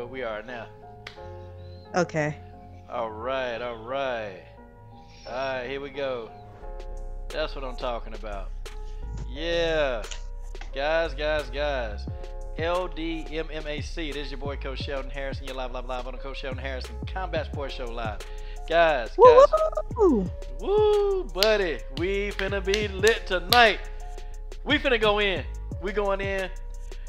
what we are now. Okay. All right, all right. All right, here we go. That's what I'm talking about. Yeah. Guys. LDMMAC. This is your boy, Coach Sheldon Harrison. You're live on the Coach Sheldon Harrison Combat Sports Show live. Guys. Woo! Woo, buddy. We finna be lit tonight. We finna go in. We going in.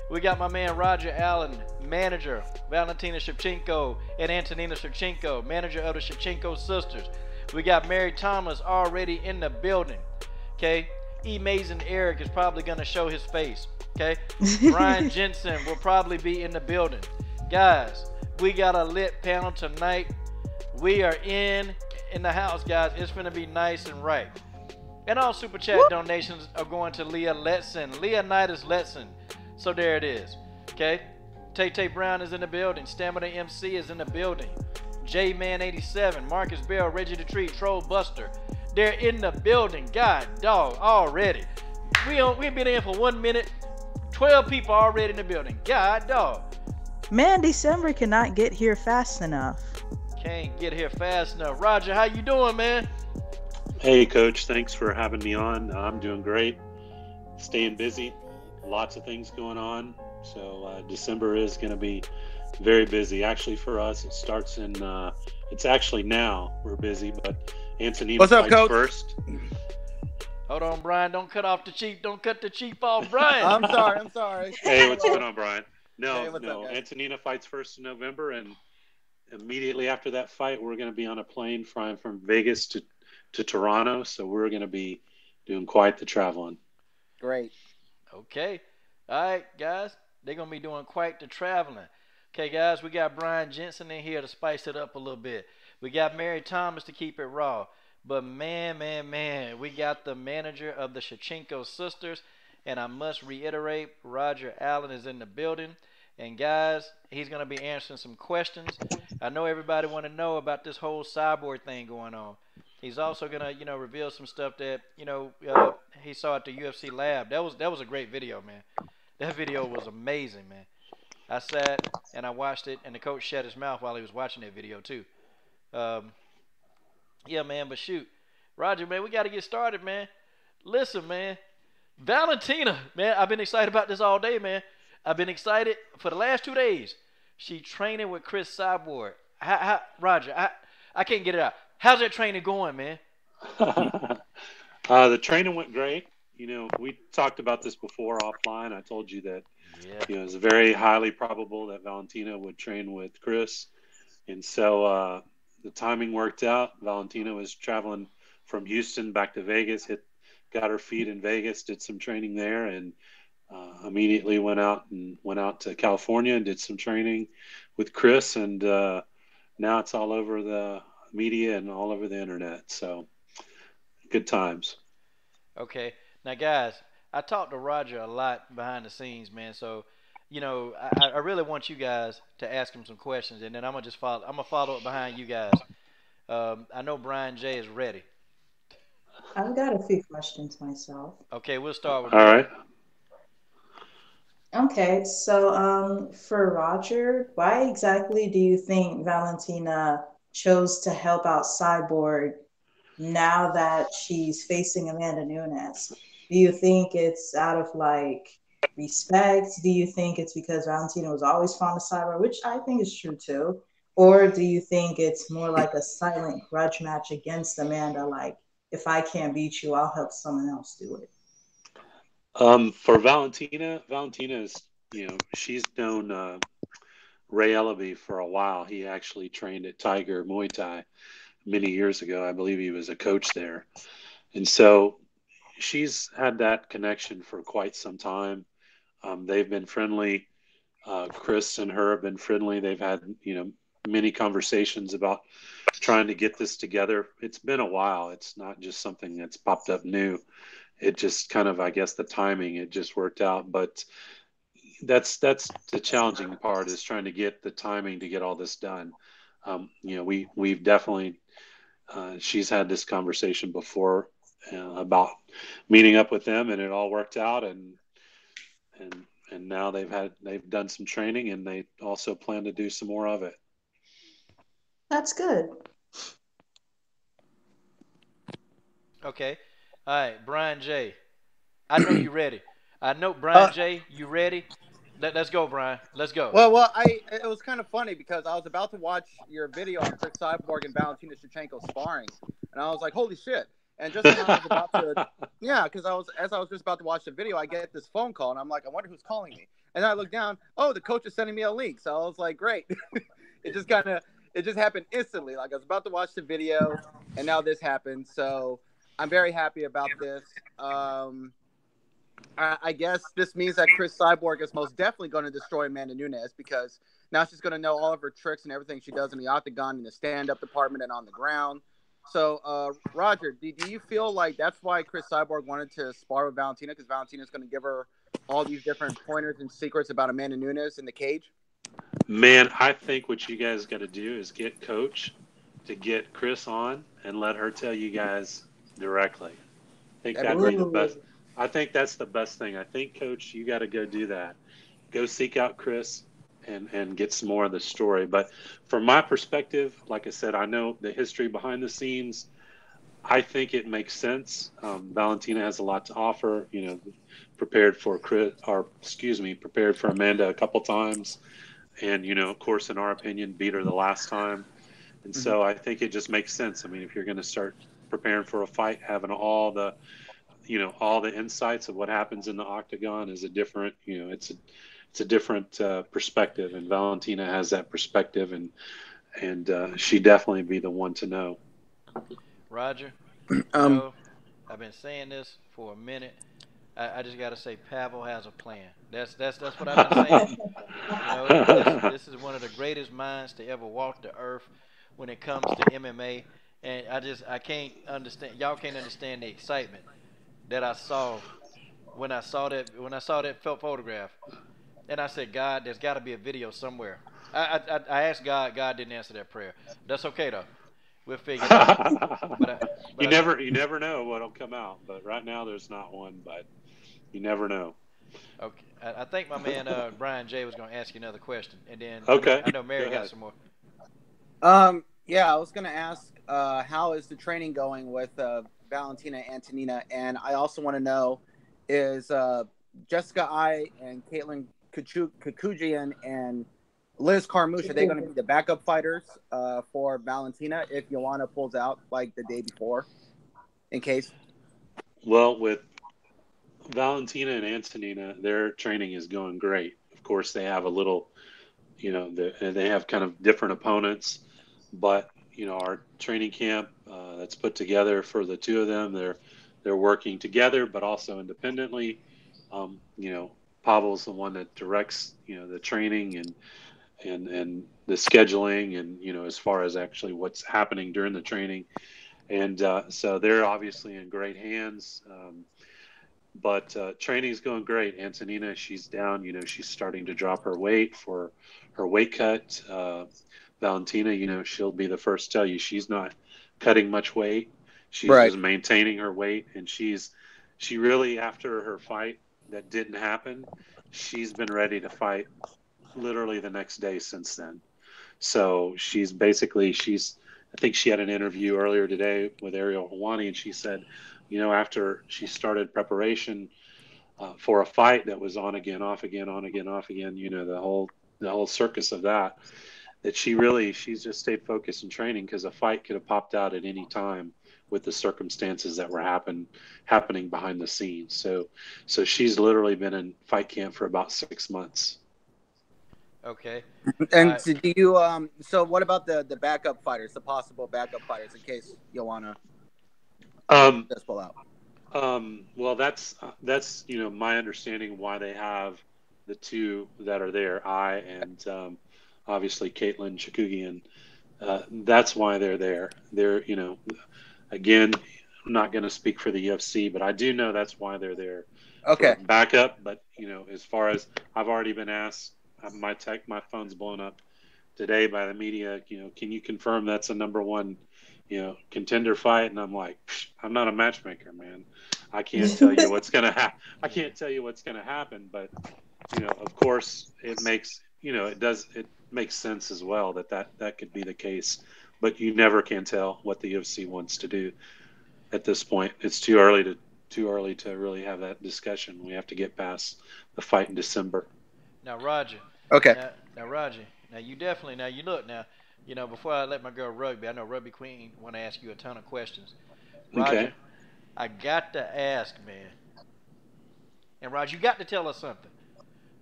We got my man Roger Allen, manager, Valentina Shevchenko and Antonina Shevchenko, manager of the Shevchenko sisters. We got Mary Thomas already in the building. Okay. Amazing Eric is probably going to show his face. Okay. Brian Jensen will probably be in the building. Guys, we got a lit panel tonight. We are in the house, guys. It's going to be nice and right. And all super chat donations are going to Leah Letson. Leonidas Letson. So there it is. Okay. Tay Brown is in the building. Stamina MC is in the building. J-Man87, Marcus Bell, Reggie the Tree, Troll Buster. They're in the building. God dog already. We've been in for 1 minute. 12 people already in the building. God dog. Man, December cannot get here fast enough. Can't get here fast enough. Roger, how you doing, man? Hey, Coach. Thanks for having me on. I'm doing great. Staying busy. Lots of things going on. So December is going to be very busy. Actually, for us, it starts in. It's actually now we're busy, but Antonina What's up, fights Coach? first. Hold on, Brian. Don't cut the chief off, Brian. I'm sorry. Hey, what's going on, Brian? Hey, No. what's up, guys? Antonina fights first in November, and immediately after that fight, we're going to be on a plane flying from Vegas to Toronto. So we're going to be doing quite the traveling. Great. Okay. All right, guys. They're going to be doing quite the traveling. Okay, guys, we got Brian Jensen in here to spice it up a little bit. We got Mary Thomas to keep it raw. But man, we got the manager of the Shevchenko sisters. And I must reiterate, Roger Allen is in the building. And guys, he's going to be answering some questions. I know everybody want to know about this whole cyborg thing going on. He's also going to, reveal some stuff that, he saw at the UFC Lab. That was a great video, man. That video was amazing, man. I sat and I watched it, and the coach shut his mouth while he was watching that video too. Yeah, man, but shoot. Roger, man, we got to get started, man. Listen, man. Valentina, man, I've been excited about this all day, man. I've been excited for the last 2 days. She training with Chris Cyborg. Roger, I can't get it out. How's that training going, man? The training went great. We talked about this before offline. I told you that it's very highly probable that Valentina would train with Chris. And so the timing worked out. Valentina was traveling from Houston back to Vegas, got her feet in Vegas, did some training there, and immediately went out to California and did some training with Chris. And now it's all over the media and all over the internet. So good times. Okay. Now, guys, I talked to Roger a lot behind the scenes, man. So, I really want you guys to ask him some questions, and then I'm gonna follow up behind you guys. I know Brian J is ready. I've got a few questions myself. Okay, we'll start with. All right. Okay, so for Roger, why exactly do you think Valentina chose to help out Cyborg now that she's facing Amanda Nunes? Do you think it's out of respect? Do you think it's because Valentina was always fond of Cyborg, which I think is true too? Or do you think it's more like a silent grudge match against Amanda? Like, if I can't beat you, I'll help someone else do it. For Valentina is, she's known Ray Ellaby for a while. He actually trained at Tiger Muay Thai many years ago. I believe he was a coach there. And so she's had that connection for quite some time. They've been friendly. Chris and her have been friendly. They've had, many conversations about trying to get this together. It's been a while. It's not just something that's popped up new. It just kind of, I guess, the timing, it just worked out. But that's the challenging part, is trying to get the timing to get all this done. We've definitely, she's had this conversation before about meeting up with them, and it all worked out. And and now they've done some training, and they also plan to do some more of it. That's good. Okay. All right, Brian J. I know you ready. I know Brian J. You ready? Let's go, Brian. Let's go. Well, it was kind of funny because I was about to watch your video on Chris Cyborg and Valentina Shevchenko sparring, and I was like, "Holy shit!" And just when I was about to, yeah, because as I was just about to watch the video, I get this phone call, and I'm like, "I wonder who's calling me." And then I look down, oh, the coach is sending me a link, so I was like, "Great!" it just happened instantly. Like I was about to watch the video, and now this happened. So I'm very happy about this. I guess this means that Chris Cyborg is most definitely going to destroy Amanda Nunes because now she's going to know all of her tricks and everything she does in the octagon, in the stand-up department, and on the ground. So, Roger, do you feel like that's why Chris Cyborg wanted to spar with Valentina, because Valentina's going to give her all these different pointers and secrets about Amanda Nunes in the cage? Man, I think what you guys got to do is get Coach to get Chris on and let her tell you guys directly. I think that'd be the best. I think that's the best thing. I think, Coach, you got to go do that. Go seek out Chris and get some more of the story. But from my perspective, like I said, I know the history behind the scenes. I think it makes sense. Valentina has a lot to offer. You know, prepared for Amanda a couple times, and of course, in our opinion, beat her the last time. And so I think it just makes sense. I mean, if you're going to start preparing for a fight, having all the insights of what happens in the octagon is a different, it's a different perspective, and Valentina has that perspective, and she definitely be the one to know. Roger, I've been saying this for a minute. I just got to say, Pavel has a plan. That's what I've been saying. This is one of the greatest minds to ever walk the earth when it comes to MMA, and I can't understand. Y'all can't understand the excitement that I saw when I saw that photograph, and I said, God, there's got to be a video somewhere. I asked God. God didn't answer that prayer. That's okay though. We'll figure it out. You never know what'll come out. But right now there's not one. But you never know. Okay, I think my man Brian J was going to ask you another question, and then okay. I know Mary got some more. Yeah, I was going to ask, how is the training going with Valentina Antonina, and I also want to know, is Jessica I and Caitlin Kakujian and Liz Carmouche, are they going to be the backup fighters for Valentina if Joanna pulls out like the day before, in case? Well, with Valentina and Antonina, their training is going great. Of course, they have a little, they have kind of different opponents, but our training camp that's put together for the two of them, they're working together, but also independently. Pavel's the one that directs, the training and the scheduling and, as far as actually what's happening during the training. And so they're obviously in great hands. But training's going great. Antonina, she's down, she's starting to drop her weight for her weight cut. Valentina, she'll be the first to tell you she's not cutting much weight. She's just maintaining her weight. And she really, after her fight that didn't happen, she's been ready to fight literally the next day since then. So I think she had an interview earlier today with Ariel Helwani, and she said, after she started preparation for a fight that was on again, off again, on again, off again, the whole circus of that she's just stayed focused in training, because a fight could have popped out at any time with the circumstances that were happening behind the scenes. So she's literally been in fight camp for about 6 months. Okay. And do you so what about the backup fighters, the possible backup fighters, in case Joanna does pull out? Well, that's my understanding why they have the two that are there, I and obviously Caitlin Chikugian. That's why they're there. They're, again, I'm not going to speak for the UFC, but I do know that's why they're there. Okay. Backup, but as far as I've already been asked, my phone's blown up today by the media. Can you confirm that's a number one, contender fight? And I'm like, I'm not a matchmaker, man. I can't tell you what's gonna happen. I can't tell you what's gonna happen, but of course, it makes it makes sense as well that could be the case, but you never can tell what the UFC wants to do at this point. It's too early to really have that discussion. We have to get past the fight in December. Now, Roger. Okay. Now, Roger. Now, you definitely. Now, you look. Now, before I let my girl Rugby, I know Rugby Queen want to ask you a ton of questions. Roger, Okay. I got to ask, man. And Roger, you got to tell us something.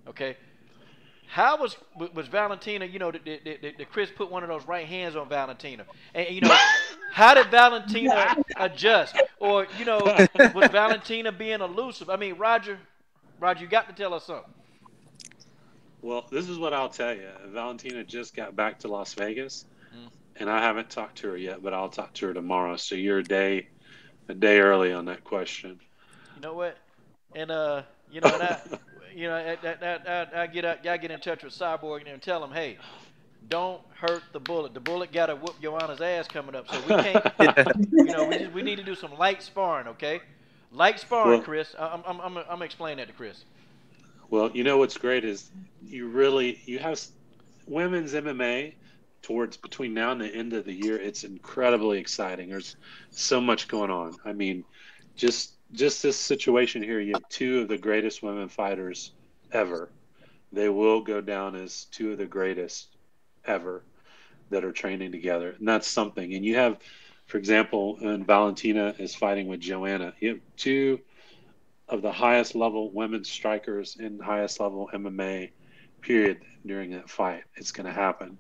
Okay. How was Valentina? Did Chris put one of those right hands on Valentina? And how did Valentina adjust? Or was Valentina being elusive? I mean, Roger, you got to tell us something. Well, this is what I'll tell you. Valentina just got back to Las Vegas, and I haven't talked to her yet, but I'll talk to her tomorrow. So you're a day early on that question. You know what? And I get in touch with Cyborg and tell him, hey, don't hurt the bullet. The bullet got to whoop Joanna's ass coming up, so we can't. We need to do some light sparring, okay? Light sparring, Chris. I'm explaining that to Chris. Well, what's great is you have women's MMA between now and the end of the year. It's incredibly exciting. There's so much going on. I mean, just this situation here, you have two of the greatest women fighters ever. They will go down as two of the greatest ever that are training together, and that's something. And you have, for example, and Valentina is fighting with Joanna. You have two of the highest level women's strikers in highest level MMA period during that fight. It's going to happen.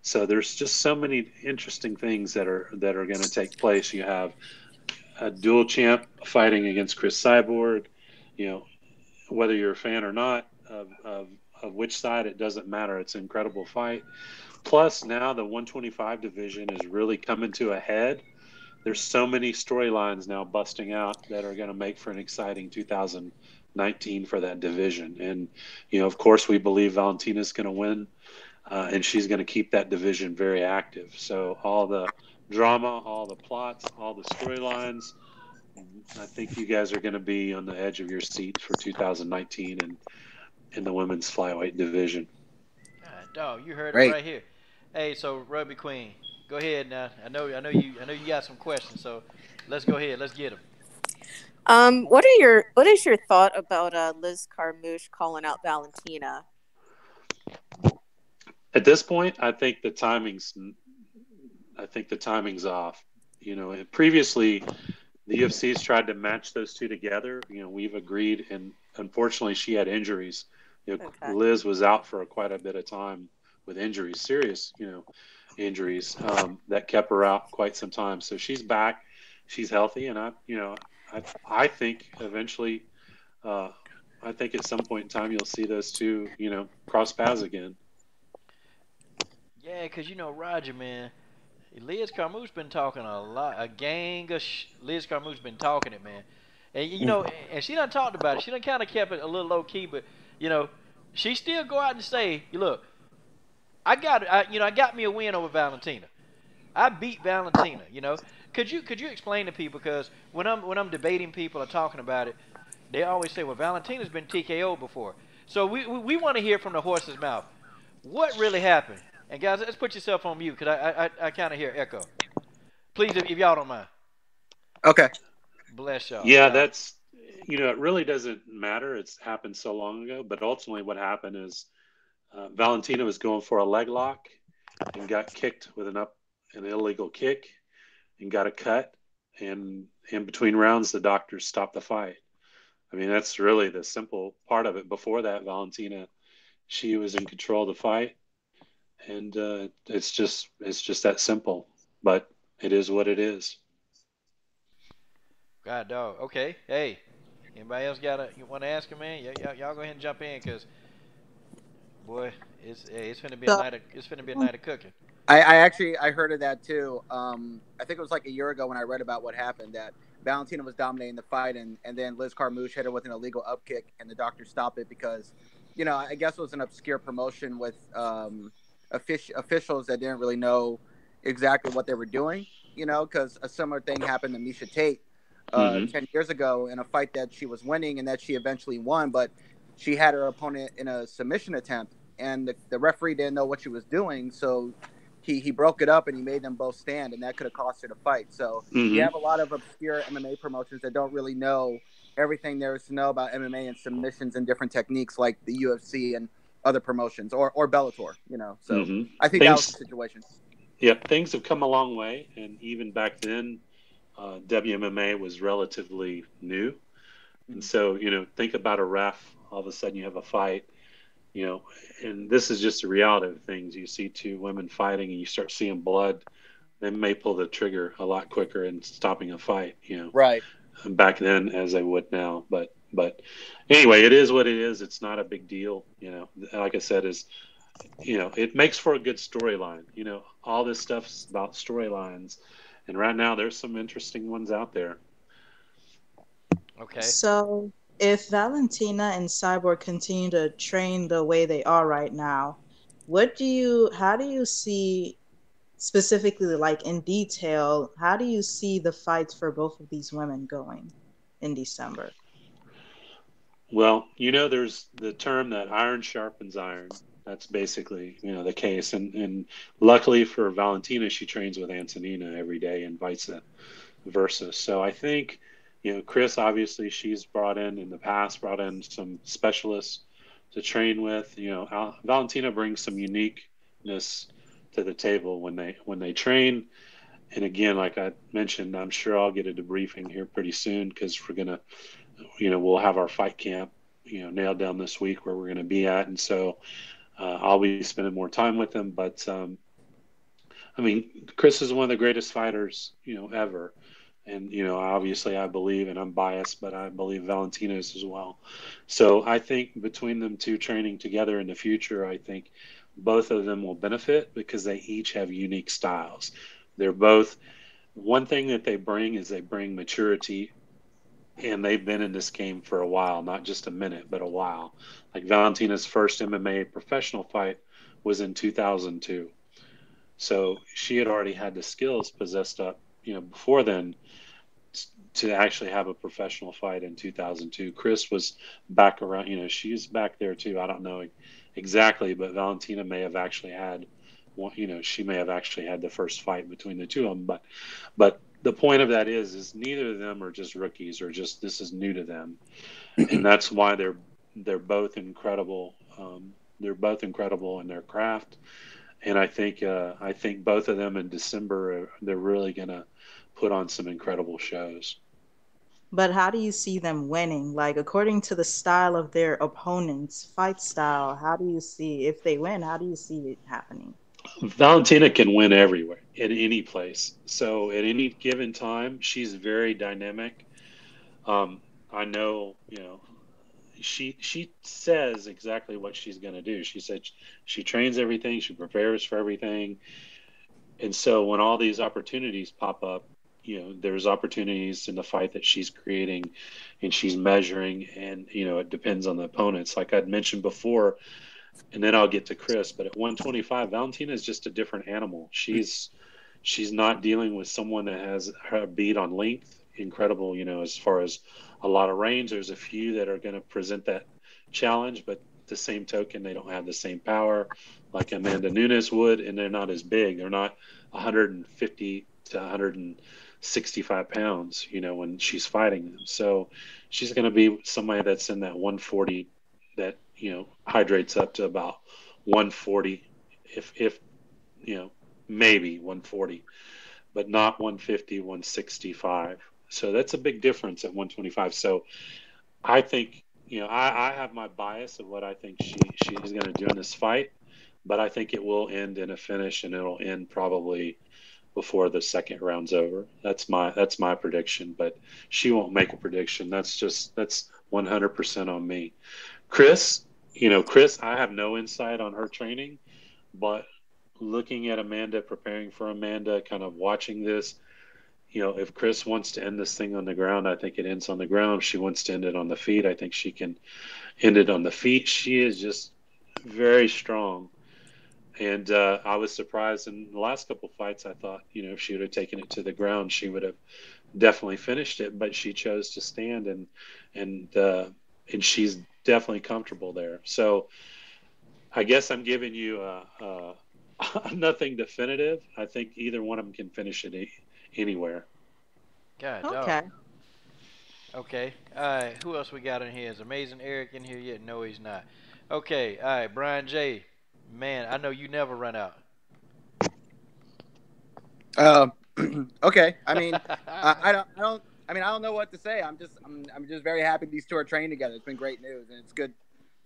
So there's just so many interesting things that are going to take place. You have a dual champ fighting against Chris Cyborg. Whether you're a fan or not of which side, it doesn't matter. It's an incredible fight. Plus now the 125 division is really coming to a head. There's so many storylines now busting out that are going to make for an exciting 2019 for that division. And, of course, we believe Valentina's going to win, and she's going to keep that division very active. So all the drama, all the plots, all the storylines, I think you guys are going to be on the edge of your seats for 2019 and in the women's flyweight division. Dog, you heard it right here. Hey, so Rugby Queen. Go ahead now. I know you got some questions, so let's go ahead. Let's get them. What is your thought about Liz Carmouche calling out Valentina? At this point, I think the timing's off. Previously the UFC's tried to match those two together. We've agreed, and unfortunately she had injuries. Okay. Liz was out for quite a bit of time with injuries, serious, injuries that kept her out quite some time. So she's back, she's healthy, and I think eventually, I think at some point in time you'll see those two, cross paths again. Yeah, because Roger, man, Liz Carmouche been talking a lot. A gang of Liz Carmouche been talking it, man. And and she done talked about it. She done kind of kept it a little low key, but she still go out and say, look, I got me a win over Valentina. I beat Valentina. Could you explain to people, because when I'm debating people or talking about it, they always say, well, Valentina's been TKO'd before. So we want to hear from the horse's mouth what really happened. And guys, let's put yourself on mute, because I kind of hear echo. Please, if y'all don't mind. Okay. Bless y'all. Yeah, that's it really doesn't matter. It's happened so long ago. But ultimately, what happened is Valentina was going for a leg lock and got kicked with an illegal kick and got a cut. And in between rounds, the doctors stopped the fight. I mean, that's really the simple part of it. Before that, Valentina, she was in control of the fight. And it's just that simple. But it is what it is. God, dog. Okay. Hey, anybody else you want to ask him, man? Y'all go ahead and jump in, because boy, it's finna be a night of cooking. I heard of that too. I think it was like a year ago when I read about what happened, that Valentina was dominating the fight, and then Liz Carmouche hit her with an illegal up kick, and the doctor stopped it because, I guess it was an obscure promotion with officials that didn't really know exactly what they were doing, because a similar thing happened to Misha Tate 10 years ago in a fight that she was winning and that she eventually won. But she had her opponent in a submission attempt, and the referee didn't know what she was doing, so he broke it up and he made them both stand, and that could have cost her the fight. So you have a lot of obscure MMA promotions that don't really know everything there is to know about MMA and submissions and different techniques, like the UFC and other promotions, or Bellator, you know. So I think that was the situation. Yeah, things have come a long way, and even back then, WMMA was relatively new. And so, you know, think about a ref, all of a sudden you have a fight, you know, and this is just the reality of things. You see two women fighting and you start seeing blood, they may pull the trigger a lot quicker in stopping a fight, you know. Right. Back then as they would now. But anyway, it is what it is. It's not a big deal, you know. Like I said, is, you know, it makes for a good storyline. You know, all this stuff's about storylines. And right now there's some interesting ones out there. Okay. So if Valentina and Cyborg continue to train the way they are right now, how do you see specifically, like in detail, how do you see the fights for both of these women going in December? Well, you know, there's the term that iron sharpens iron. That's basically, you know, the case. And luckily for Valentina, she trains with Antonina every day and vice versa. So I think, you know, Chris, obviously, she's brought in the past, brought in some specialists to train with. You know, Valentina brings some uniqueness to the table when they train. And again, like I mentioned, I'm sure I'll get a debriefing here pretty soon, because we're going to, you know, we'll have our fight camp, you know, nailed down this week where we're going to be at. And so I'll be spending more time with them. But I mean, Chris is one of the greatest fighters, you know, ever. And, you know, obviously I believe, and I'm biased, but I believe Valentina is as well. So I think between them two training together in the future, I think both of them will benefit because they each have unique styles. They're both, one thing that they bring is they bring maturity, and they've been in this game for a while, not just a minute, but a while. Like Valentina's first MMA professional fight was in 2002. So she had already had the skills possessed up, you know, before then to actually have a professional fight in 2002. Chris was back around, you know, she's back there too. I don't know exactly, but Valentina may have actually had one, you know, she may have actually had the first fight between the two of them. But the point of that is neither of them are just rookies or just this is new to them, and that's why they're both incredible. They're both incredible in their craft, and I think both of them in December they're really gonna put on some incredible shows. But how do you see them winning? Like, according to the style of their opponents, fight style, how do you see, if they win, how do you see it happening? Valentina can win everywhere, in any place. So at any given time, she's very dynamic. I know, you know, she says exactly what she's going to do. She said she trains everything, she prepares for everything. And so when all these opportunities pop up, you know, there's opportunities in the fight that she's creating and she's measuring, and, you know, it depends on the opponents. Like I'd mentioned before, and then I'll get to Chris, but at 125, Valentina is just a different animal. She's not dealing with someone that has her beat on length, incredible, you know, as far as a lot of range. There's a few that are going to present that challenge, but the same token, they don't have the same power like Amanda Nunes would, and they're not as big. They're not 150 to 165 pounds, you know, when she's fighting them. So she's going to be somebody that's in that 140 that, you know, hydrates up to about 140, if you know, maybe 140, but not 150, 165. So that's a big difference at 125. So I think, you know, I have my bias of what I think she is going to do in this fight, but I think it will end in a finish, and it'll end probably before the second round's over. That's my prediction, but she won't make a prediction. That's 100% on me. Chris, you know, I have no insight on her training, but looking at Amanda, preparing for Amanda, kind of watching this, you know, if Chris wants to end this thing on the ground, I think it ends on the ground. If she wants to end it on the feet, I think she can end it on the feet. She is just very strong. And I was surprised in the last couple of fights. I thought, you know, if she would have taken it to the ground, she would have definitely finished it. But she chose to stand, and she's definitely comfortable there. So I guess I'm giving you nothing definitive. I think either one of them can finish it anywhere. God, Okay. dog. Okay. All right. Who else we got in here? Is Amazing Eric in here yet? No, he's not. Okay. All right. Brian J. Man, I know you never run out. Okay. I mean, I don't. I mean, I don't know what to say. I'm just very happy these two are training together. It's been great news, and it's good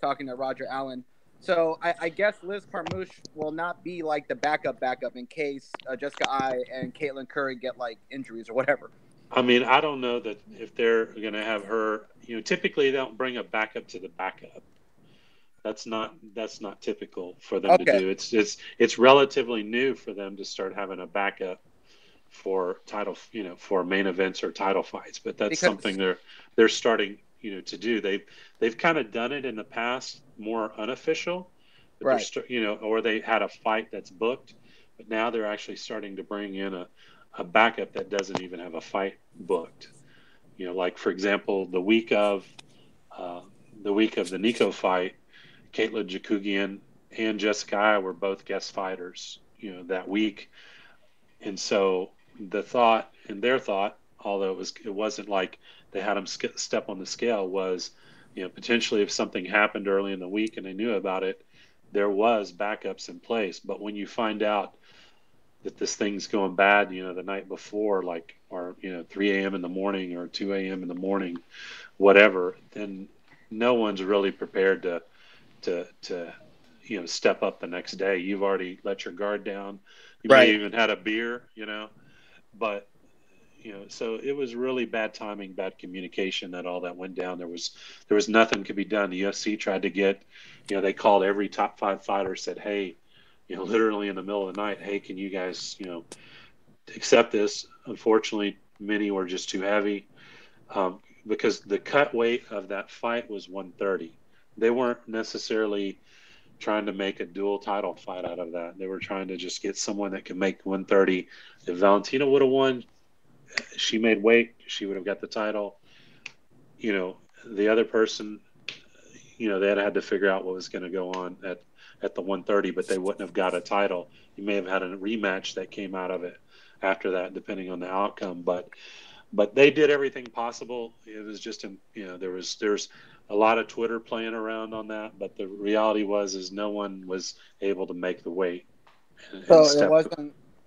talking to Roger Allen. So I guess Liz Carmouche will not be like the backup in case Jessica I and Caitlin Curry get like injuries or whatever. I mean, I don't know that if they're going to have her. Typically they don't bring a backup to the backup. That's not typical for them to do. It's relatively new for them to start having a backup for title, for main events or title fights. But that's something they're starting, to do. They've kind of done it in the past, more unofficial, but right? or they had a fight that's booked, but now they're actually starting to bring in a backup that doesn't even have a fight booked. Like for example, the week of the Nico fight, Caitlin Jakugian and Jessica I were both guest fighters, that week. And so their thought, although it wasn't like they had them step on the scale, was, potentially if something happened early in the week and they knew about it, there was backups in place. But when you find out that this thing's going bad, the night before, or 3 a.m. in the morning or 2 a.m. in the morning, whatever, then no one's really prepared to step up the next day. You've already let your guard down. You may have even had a beer, but so it was really bad timing, bad communication that all that went down. There was nothing could be done. The UFC tried to get, they called every top 5 fighter, said, hey, literally in the middle of the night, hey, can you guys, accept this? Unfortunately, many were just too heavy, because the cut weight of that fight was 130. They weren't necessarily trying to make a dual title fight out of that. They were trying to just get someone that could make 130. If Valentina would have won, she made weight, she would have got the title. The other person, they had to figure out what was going to go on at the 130, but they wouldn't have got a title. You may have had a rematch that came out of it after that, depending on the outcome. But they did everything possible. It was just, there's a lot of Twitter playing around on that, but the reality is no one was able to make the weight. So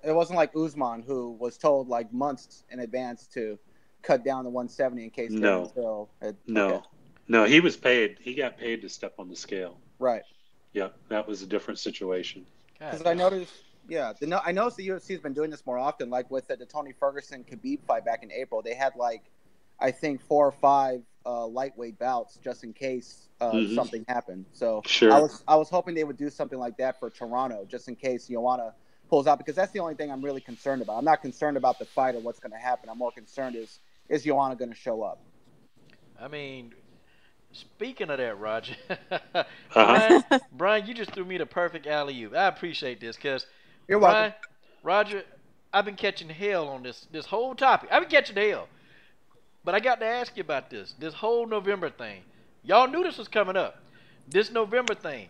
it wasn't like Usman, who was told like months in advance to cut down to 170 in case. No, he was paid. He got paid to step on the scale. Right. Yeah, that was a different situation. Because I noticed the UFC has been doing this more often. Like with the Tony Ferguson Khabib fight back in April, they had I think 4 or 5 lightweight bouts just in case something happened. So sure. I was hoping they would do something like that for Toronto, just in case Joanna pulls out, because that's the only thing I'm really concerned about. I'm not concerned about the fight or what's going to happen. I'm more concerned is Joanna going to show up? I mean, speaking of that, Roger, Uh-huh. Brian, you just threw me the perfect alley-oop. I appreciate this because, You're welcome. Roger, I've been catching hell on this whole topic. I've been catching hell. But I got to ask you about this whole November thing. Y'all knew this was coming up. This November thing.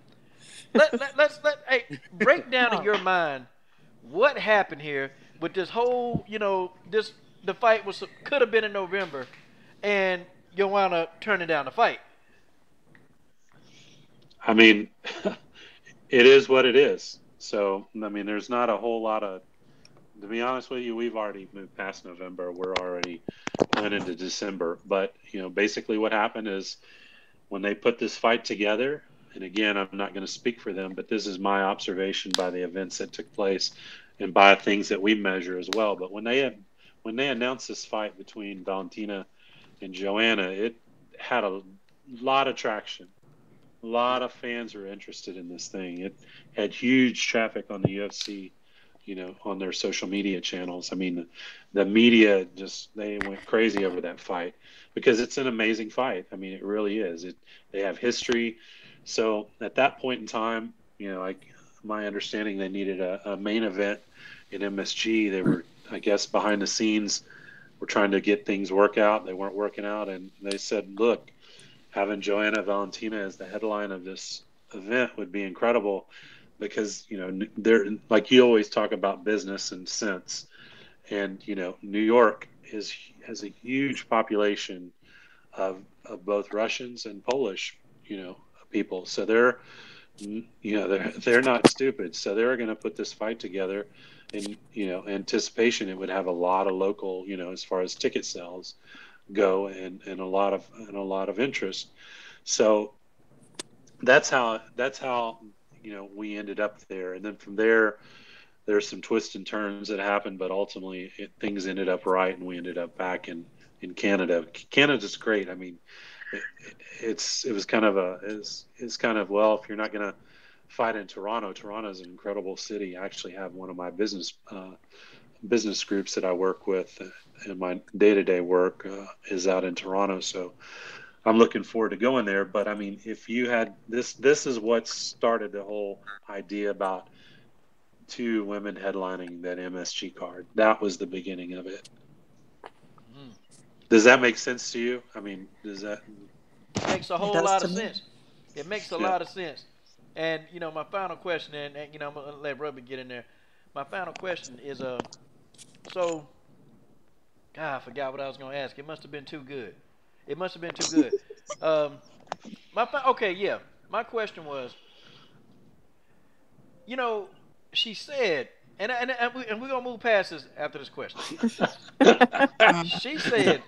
Let's break down in your mind what happened here with this whole, the fight could have been in November, and Joanna turning down the fight. I mean, it is what it is. So, I mean, there's not a whole lot of, to be honest with you, we've already moved past November. We're already went into December. But, basically what happened is when they put this fight together, and again, I'm not going to speak for them, but this is my observation by the events that took place and by things that we measure as well. But when they announced this fight between Valentina and Joanna, it had a lot of traction. A lot of fans were interested in this thing. It had huge traffic on the UFC, on their social media channels. I mean, the media they went crazy over that fight because it's an amazing fight. I mean, it really is. They have history. So at that point in time, my understanding, they needed a main event in MSG. They were, I guess, behind the scenes, were trying to get things work out. They weren't working out, and they said, look, having Joanna Valentina as the headline of this event would be incredible, because they're, like, you always talk about business and sense, and New York has a huge population of both Russians and Polish people, so they're not stupid, so they're going to put this fight together in anticipation it would have a lot of local, as far as ticket sales go, and a lot of interest. So that's how we ended up there, and then from there's some twists and turns that happened, but ultimately things ended up right, and we ended up back in Canada. Canada's great. I mean, it's kind of well, if you're not going to fight in Toronto's an incredible city. I actually have one of my business groups that I work with, and my day-to-day work is out in Toronto, so I'm looking forward to going there. But I mean, if you had this is what started the whole idea about 2 women headlining that MSG card. That was the beginning of it. Does that make sense to you? I mean, does that... It makes a whole lot of sense. It makes a lot of sense. And, my final question, and I'm going to let Ruby get in there. My final question is, so, God, I forgot what I was going to ask. It must have been too good. My question was, she said, and we're going to move past this after this question. She said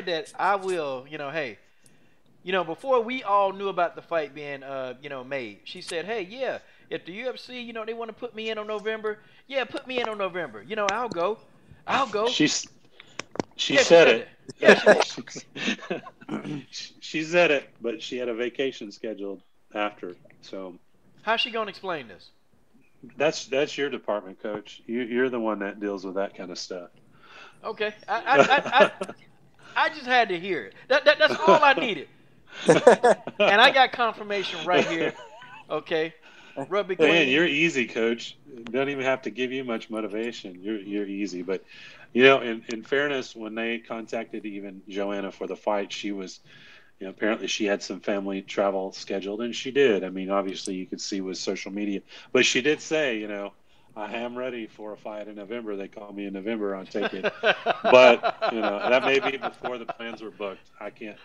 that I will, hey, before we all knew about the fight being, made, she said, hey, yeah, if the UFC, they want to put me in on November, yeah, put me in on November. I'll go. She said it. Yeah, she did. She said it, but she had a vacation scheduled after. So how's she going to explain this? That's your department, Coach. You're the one that deals with that kind of stuff. Okay, I just had to hear it. That's all I needed, and I got confirmation right here. Okay, Rugby Queen. Man, you're easy, Coach. Don't even have to give you much motivation. You're easy, but in fairness, when they contacted even Joanna for the fight, she was. Apparently she had some family travel scheduled, and she did. I mean, obviously you could see with social media, but she did say, I am ready for a fight in November. They call me in November, I'll take it. But, that may be before the plans were booked. I can't.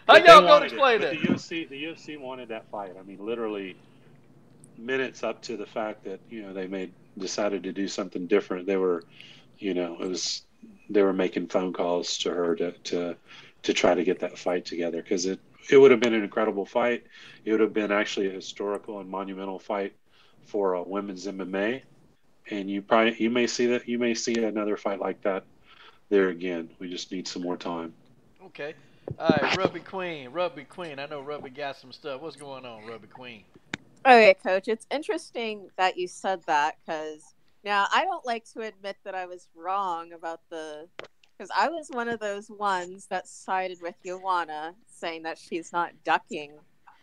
How y'all going to explain that? The UFC wanted that fight. I mean, literally minutes up to the fact that, they decided to do something different. They were, they were making phone calls to her to try to get that fight together, because it would have been an incredible fight. It would have been actually a historical and monumental fight for women's MMA, and you may see another fight like that there again. We just need some more time. Okay, all right, Rugby Queen. I know Rugby got some stuff. What's going on, Rugby Queen? Okay, Coach. It's interesting that you said that, because. Now, I don't like to admit that I was wrong about because I was one of those ones that sided with Joanna, saying that she's not ducking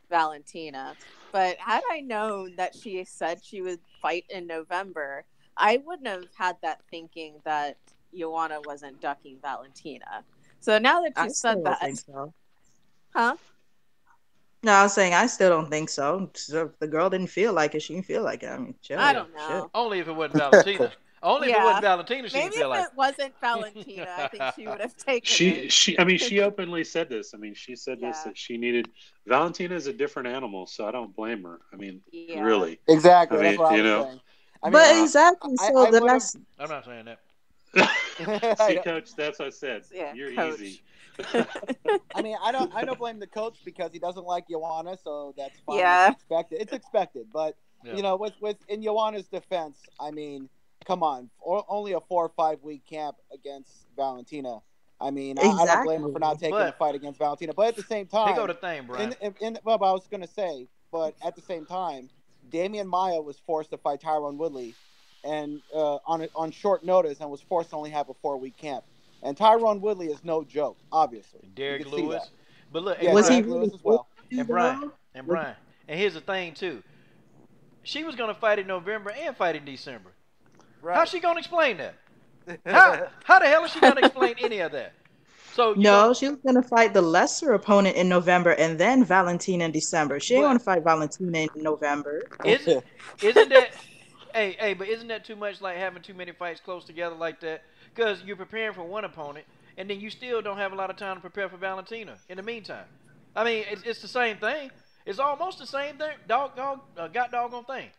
Valentina. But had I known that she said she would fight in November, I wouldn't have had that thinking that Joanna wasn't ducking Valentina. So now that you said that, think so. Huh? No, I was saying I still don't think so. So if the girl didn't feel like it, she didn't feel like it. I mean, chill. I don't know. Shit. Only if it wasn't Valentina. Only if it wasn't Valentina, she didn't feel like it. Maybe if it wasn't Valentina, I think she would have taken it. She openly said this. I mean, she said this, that she needed... Valentina is a different animal, so I don't blame her. I mean, really. Exactly. I mean, that's what I was saying. But exactly. So that's... I'm not saying that. See, Coach, that's what I said. Yeah, You're Coach. easy. I mean, I don't blame the coach because he doesn't like Joanna, so that's fine. Yeah. It's expected. But with in Joanna's defense, I mean, come on, only a 4 or 5 week camp against Valentina. I mean, I don't blame her for not taking the fight against Valentina. But at the same time, here go the thing, Brian. Well, I was going to say, but at the same time, Damian Maia was forced to fight Tyron Woodley, and on short notice, and was forced to only have a 4 week camp. And Tyron Woodley is no joke, obviously. Derek Lewis. But look, was he Lewis as well? And Brian. And here's the thing, too. She was going to fight in November and fight in December. Right. How's she going to explain that? How the hell is she gonna explain any of that? So you No, don't. she was gonna fight the lesser opponent in November and then Valentina in December. She ain't But want to fight Valentina in November. isn't isn't that hey, but isn't that too much like having too many fights close together like that? Because you're preparing for one opponent, and then you still don't have a lot of time to prepare for Valentina in the meantime. I mean, it's the same thing. It's almost the same thing. Got doggone thing.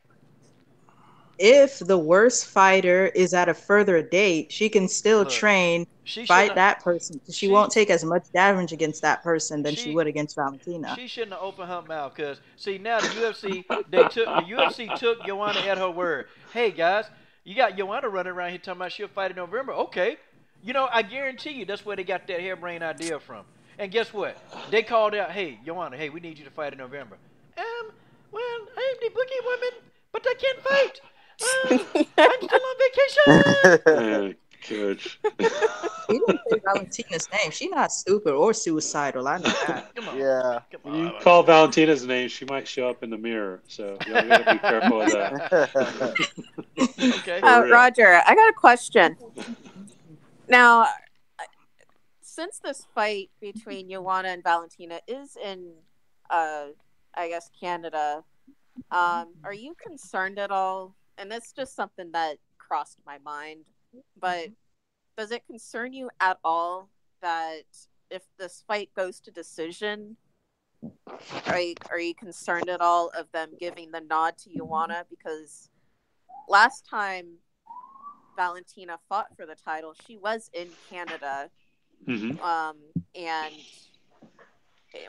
If the worst fighter is at a further date, she can still Look, train, she fight shouldn't have. that person. She She won't take as much damage against that person than she she would against Valentina. she shouldn't have opened her mouth. Cause see now the UFC took Joanna at her word. Hey guys, you got Joanna running around here talking about she'll fight in November. Okay, I guarantee you that's where they got that harebrained idea from. And guess what? They called out, hey Joanna, hey we need you to fight in November. Well I'm the bookie woman, but I can't fight. I'm still on vacation. Coach. He didn't say Valentina's name. She's not stupid or suicidal. I know that. Come on. Yeah. Come You on. call Valentina's name, she might show up in the mirror. So y'all got to be careful with that. Okay. Roger, I got a question. Now, since this fight between Joanna and Valentina is in, I guess, Canada, are you concerned at all? And that's just something that crossed my mind. But does it concern you at all that if this fight goes to decision, are you concerned at all of them giving the nod to Joanna? Because last time Valentina fought for the title, she was in Canada. Mm-hmm. And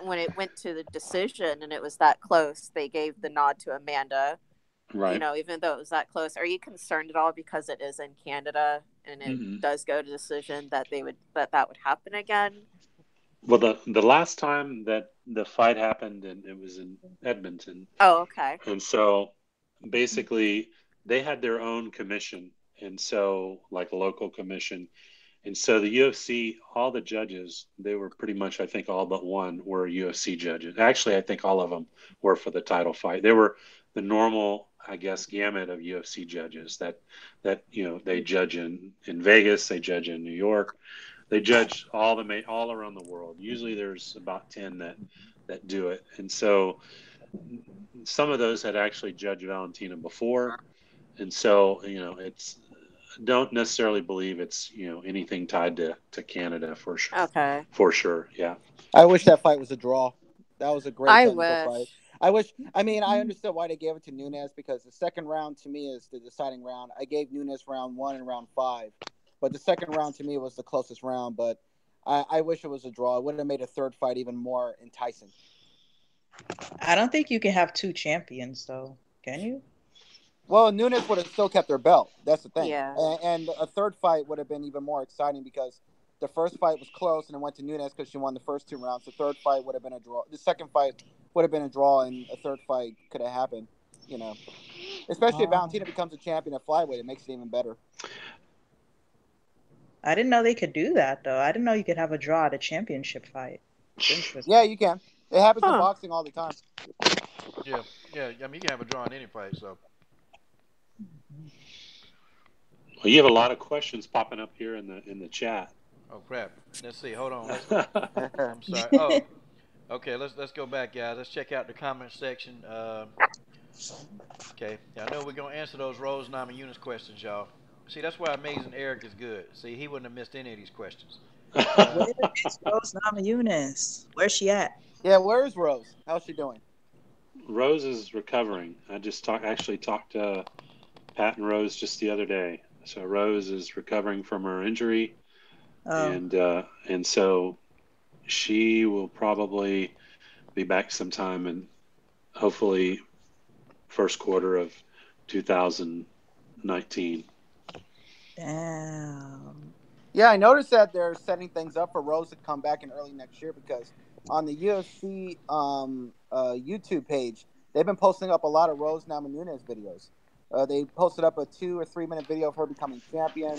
when it went to the decision and it was that close, they gave the nod to Amanda. Right. Even though it was that close. Are you concerned at all because it is in Canada and it does go to decision that that would happen again? Well, the last time that the fight happened, and it was in Edmonton. Oh, okay. And so basically they had their own commission, and so like a local commission. And so the UFC, all the judges, they were pretty much, I think all but one were UFC judges. Actually, I think all of them were for the title fight. They were the normal, I guess, gamut of UFC judges that they judge in Vegas, they judge in New York, they judge all around the world. Usually there's about 10 that do it. And so some of those had actually judged Valentina before. And so, it's don't necessarily believe it's anything tied to Canada for sure. Okay. For sure, yeah. I wish that fight was a draw. That was a great technical wish. fight. I understood why they gave it to Nunes because the second round to me is the deciding round. I gave Nunes round 1 and round 5, but the second round to me was the closest round. But I wish it was a draw. It would have made a third fight even more enticing. I don't think you can have two champions, though. Can you? Well, Nunes would have still kept her belt. That's the thing. Yeah. And a third fight would have been even more exciting because the first fight was close and it went to Nunes because she won the first 2 rounds. The third fight would have been a draw. The second fight would have been a draw, and a third fight could have happened. Especially if Valentina becomes a champion at flyweight, it makes it even better. I didn't know they could do that, though. I didn't know you could have a draw at a championship fight. Yeah, you can. It happens in boxing all the time. Yeah. I mean, you can have a draw in any fight, so. Well, you have a lot of questions popping up here in the chat. Oh crap! Let's see. Hold on. I'm sorry. Oh, okay. Let's go back, guys. Let's check out the comment section. Okay. I know we're gonna answer those Rose Namajunas questions, y'all. See, that's why Amazing Eric is good. See, he wouldn't have missed any of these questions. Where is Rose Namajunas? Where's she at? Yeah, where's Rose? How's she doing? Rose is recovering. I just actually talked to Pat and Rose just the other day. So Rose is recovering from her injury, and so she will probably be back sometime in hopefully first quarter of 2019. Damn. Yeah, I noticed that they're setting things up for Rose to come back in early next year because on the UFC YouTube page, they've been posting up a lot of Rose Namajunas videos. They posted up a 2 or 3 minute video of her becoming champion,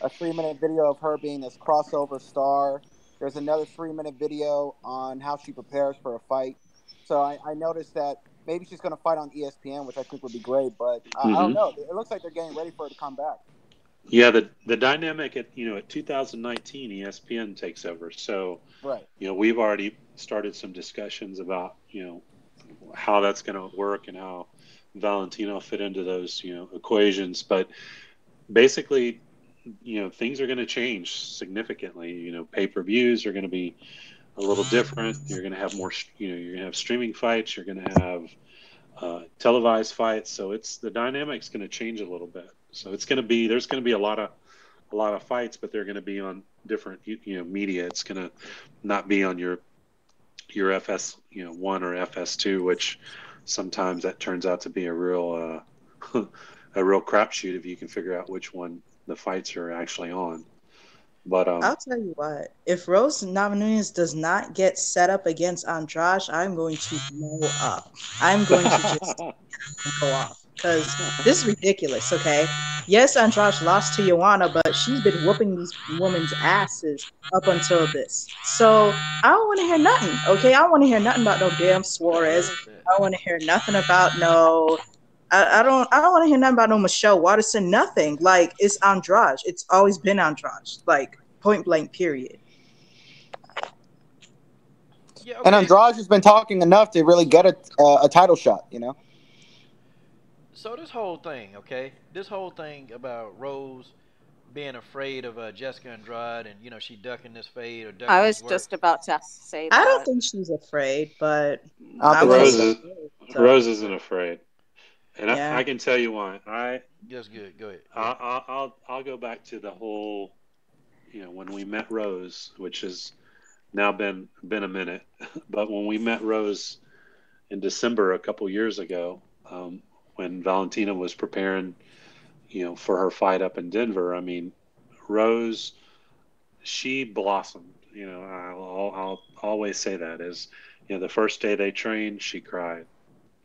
a 3-minute video of her being this crossover star. There's another 3-minute video on how she prepares for a fight. So I noticed that maybe she's going to fight on ESPN, which I think would be great, but I don't know. It looks like they're getting ready for her to come back. Yeah, the dynamic at at 2019 ESPN takes over. So Right. we've already started some discussions about how that's going to work and how Valentino fit into those equations. But basically, things are going to change significantly. Pay-per-views are going to be a little different. You're going to have more. You're going to have streaming fights. You're going to have televised fights. So it's the dynamic's going to change a little bit. So there's going to be a lot of fights, but they're going to be on different media. It's going to not be on your FS1 or FS2, which sometimes that turns out to be a real a real crapshoot if you can figure out which one the fights are actually on. But I'll tell you what, if Rose Namajunas does not get set up against Andrade, I'm going to blow up. I'm going to just go off because this is ridiculous, okay? Yes, Andrade lost to Joanna, but she's been whooping these women's asses up until this. So I don't want to hear nothing, okay? I don't want to hear nothing about no damn Suarez. I don't want to hear nothing about no. I don't want to hear nothing about no Michelle Watterson. Nothing. Like it's Andrade. It's always been Andrade. Like point blank. Period. Yeah, And okay. Andrade has been talking enough to really get a title shot. So this whole thing, okay, this whole thing about Rose being afraid of Jessica Andrade, and she ducking this fade or ducking I this was work. just about to say I don't that. think she's afraid, but I I think wouldn't Rose so. say is so. Rose isn't afraid, and Yeah. I can tell you why. That's good. Go ahead. I'll go back to the whole when we met Rose, which has now been a minute, but when we met Rose in December a couple years ago, when Valentina was preparing, for her fight up in Denver. I mean, Rose, she blossomed. I'll always say that is, the first day they trained, she cried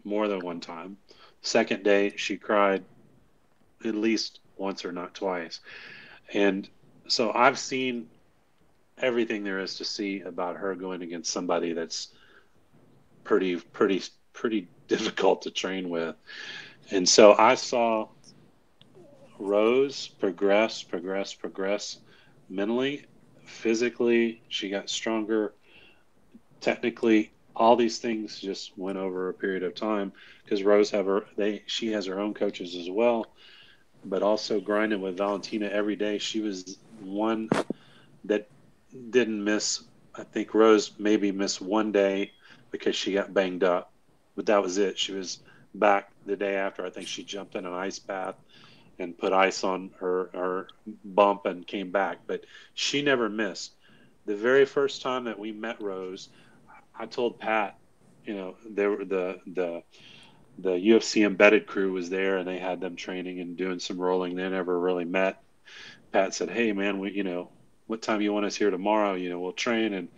more than one time. Second day, she cried at least once or not twice. And so I've seen everything there is to see about her going against somebody that's pretty difficult to train with. And so I saw Rose progress mentally, physically. She got stronger, technically. All these things just went over a period of time because she has her own coaches as well, but also grinding with Valentina every day. She was one that didn't miss. I think Rose maybe missed one day because she got banged up, but that was it. She was back the day after. I think she jumped in an ice bath and put ice on her bump and came back, but she never missed. The very first time that we met Rose, I told Pat, they were the UFC embedded crew was there and they had them training and doing some rolling. They never really met. Pat said, "Hey man, what time you want us here tomorrow? We'll train." And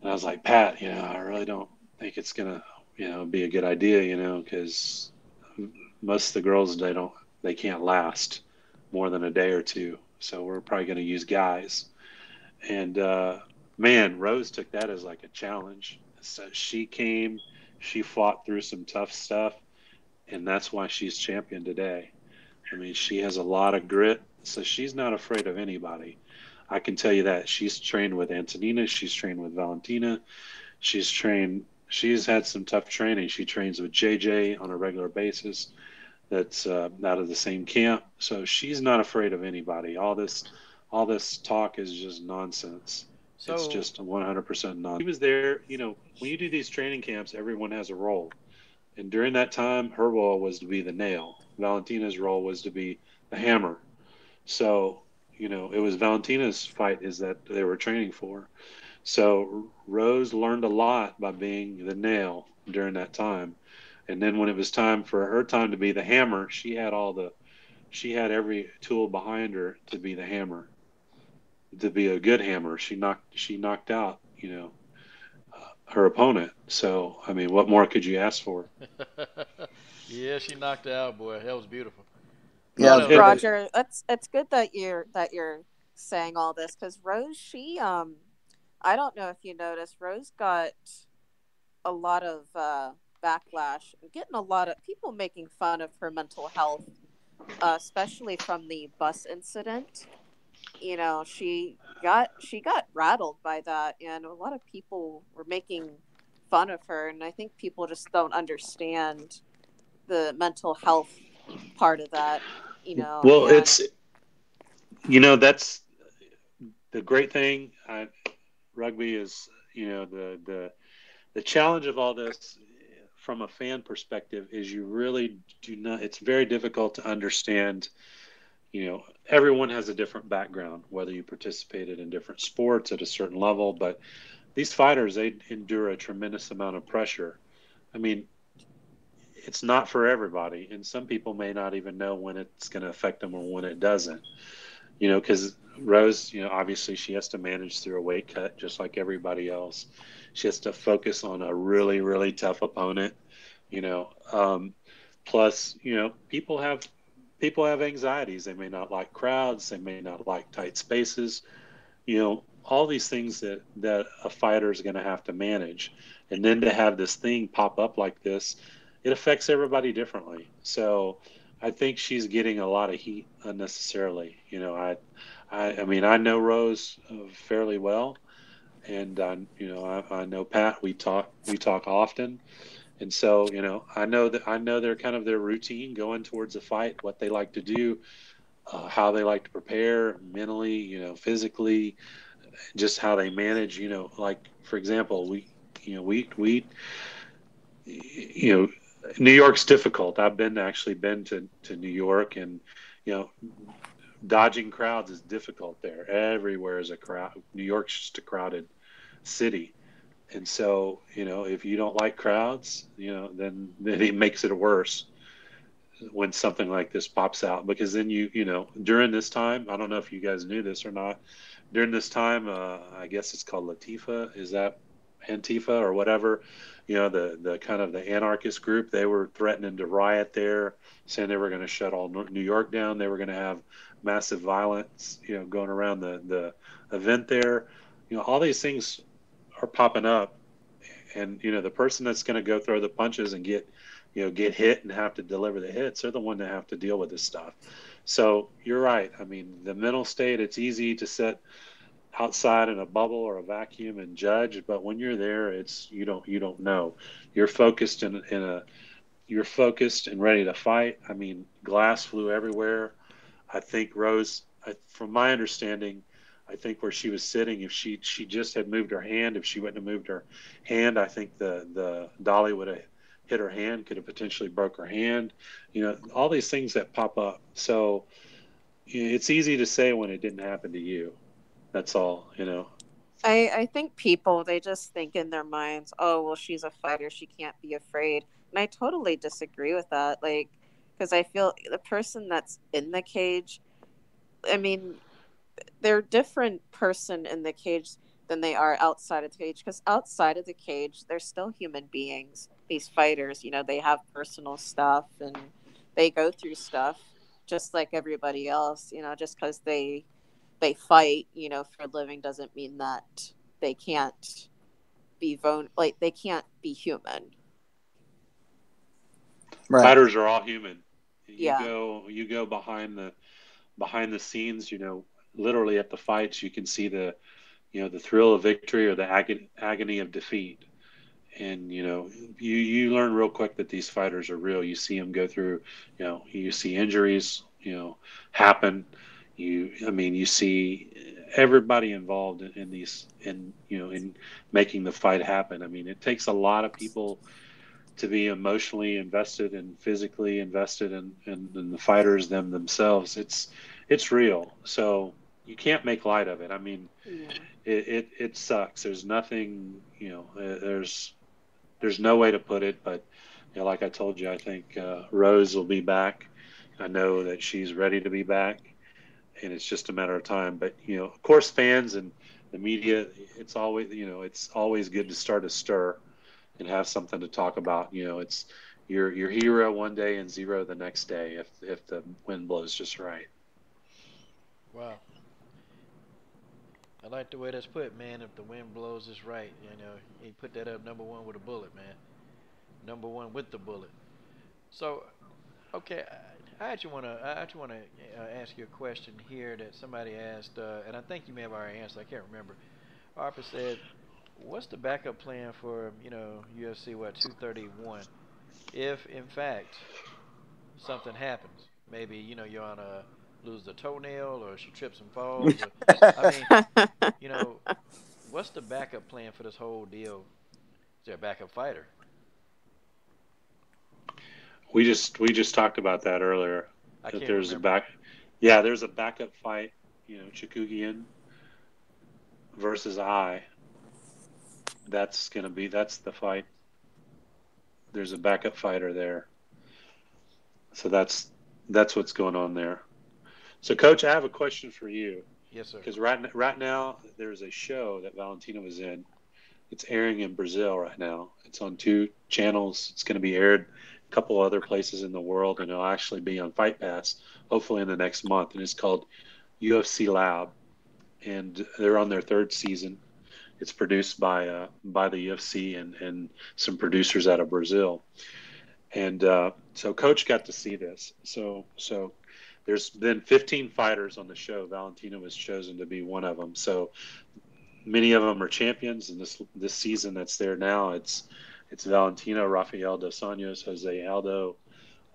I was like, "Pat, I really don't think it's gonna, be a good idea, because most of the girls they can't last more than a day or two. So we're probably going to use guys." And man, Rose took that as like a challenge. So she fought through some tough stuff, and that's why she's champion today. I mean, she has a lot of grit, so she's not afraid of anybody. I can tell you that. She's trained with Antonina, she's trained with Valentina, she's had some tough training. She trains with JJ on a regular basis. That's out of the same camp, so she's not afraid of anybody. All this talk is just nonsense. It's So just 100% nonsense. He was there. When you do these training camps, everyone has a role. And during that time, her role was to be the nail. Valentina's role was to be the hammer. So, it was Valentina's fight is that they were training for. So Rose learned a lot by being the nail during that time. And then when it was time for her time to be the hammer, she had every tool behind her to be the hammer, to be a good hammer. She knocked out, her opponent. So, I mean, what more could you ask for? yeah, she knocked it out, boy. That was beautiful. Yeah, What it was else? great. Roger, it's good that you're saying all this because Rose, she I don't know if you noticed, Rose got a lot of backlash, getting a lot of people making fun of her mental health especially from the bus incident. You know, she got rattled by that, and a lot of people were making fun of her, and I think people just don't understand the mental health part of that, you know. Well, And it's that's the great thing. Rugby is the challenge of all this from a fan perspective is you really do not. It's very difficult to understand. Everyone has a different background, whether you participated in different sports at a certain level, but these fighters, they endure a tremendous amount of pressure. I mean, it's not for everybody, and some people may not even know when it's going to affect them or when it doesn't. Because Rose, obviously she has to manage through a weight cut just like everybody else. She has to focus on a really, really tough opponent. You know, plus, people have anxieties. They may not like crowds. They may not like tight spaces. All these things that a fighter is going to have to manage, and then to have this thing pop up like this, it affects everybody differently. So I think she's getting a lot of heat unnecessarily. I mean, I know Rose fairly well, and I know Pat. We talk often, and so I know they're kind of their routine going towards a fight, what they like to do, how they like to prepare mentally, physically, just how they manage. Like for example, you know, New York's difficult. I've actually been to New York, and you know, dodging crowds is difficult there. Everywhere is a crowd. New York's just a crowded city. And so, if you don't like crowds, then it makes it worse when something like this pops out, because then during this time, I don't know if you guys knew this or not. During this time, I guess it's called Latifa. Is that Antifa or whatever? The kind of the anarchist group. They were threatening to riot there, saying they were going to shut all New York down. They were going to have massive violence, going around the event there. All these things are popping up, and the person that's going to go throw the punches and get hit and have to deliver the hits, they're the one that have to deal with this stuff. So you're right. I mean, the mental state, it's easy to sit outside in a bubble or a vacuum and judge, but when you're there, it's you don't know. You're focused you're focused and ready to fight. I mean, glass flew everywhere. I think Rose, from my understanding, I think where she was sitting, if she just had moved her hand, if she wouldn't have moved her hand, I think the dolly would have hit her hand, could have potentially broke her hand. All these things that pop up. So it's easy to say when it didn't happen to you. That's all. I think people, they just think in their minds, oh, well, she's a fighter, she can't be afraid. And I totally disagree with that. Like, because I feel the person that's in the cage, I mean, they're a different person in the cage than they are outside of the cage. Because outside of the cage, they're still human beings. These fighters, they have personal stuff and they go through stuff just like everybody else. Just because they fight, for a living doesn't mean that they can't be like they can't be human. Right. Fighters are all human. You Yeah. go you go behind the scenes, literally at the fights, you can see the thrill of victory or the agony of defeat. And you learn real quick that these fighters are real. You see them go through, you see injuries, happen. You see everybody involved in these, in making the fight happen. I mean, it takes a lot of people to be emotionally invested and physically invested in the fighters themselves. It's real. So you can't make light of it. I mean, Yeah. it sucks. There's nothing, there's no way to put it, but like I told you, I think Rose will be back. I know that she's ready to be back, and it's just a matter of time. But of course, fans and the media, it's always good to start a stir and have something to talk about. It's your hero one day and zero the next day if the wind blows just right. Wow. I like the way that's put, man. If the wind blows us right, he put that up number one with a bullet, man. Number one with the bullet. So, okay, I actually want to ask you a question here that somebody asked, and I think you may have already answered. I can't remember. Harper said, "What's the backup plan for UFC 231 if in fact something happens? Maybe you're on a lose a toenail or she trips and falls. Or, I mean, you know, what's the backup plan for this whole deal? Is there a backup fighter? We just talked about that earlier. I That can't there's a remember. back, yeah, there's a backup fight. Chikugian versus I. That's the fight. There's a backup fighter there. So that's what's going on there. So, Coach, I have a question for you Yes, sir. because right now there's a show that Valentina was in. It's airing in Brazil right now. It's on 2 channels. It's going to be aired a couple other places in the world, and it'll actually be on Fight Pass hopefully in the next month. And it's called UFC Lab, and they're on their 3rd season. It's produced by the UFC and some producers out of Brazil. And so Coach got to see this. So there's been 15 fighters on the show. Valentina was chosen to be one of them. So many of them are champions. And this season that's there now, it's Valentina, Rafael dos Anjos, Jose Aldo,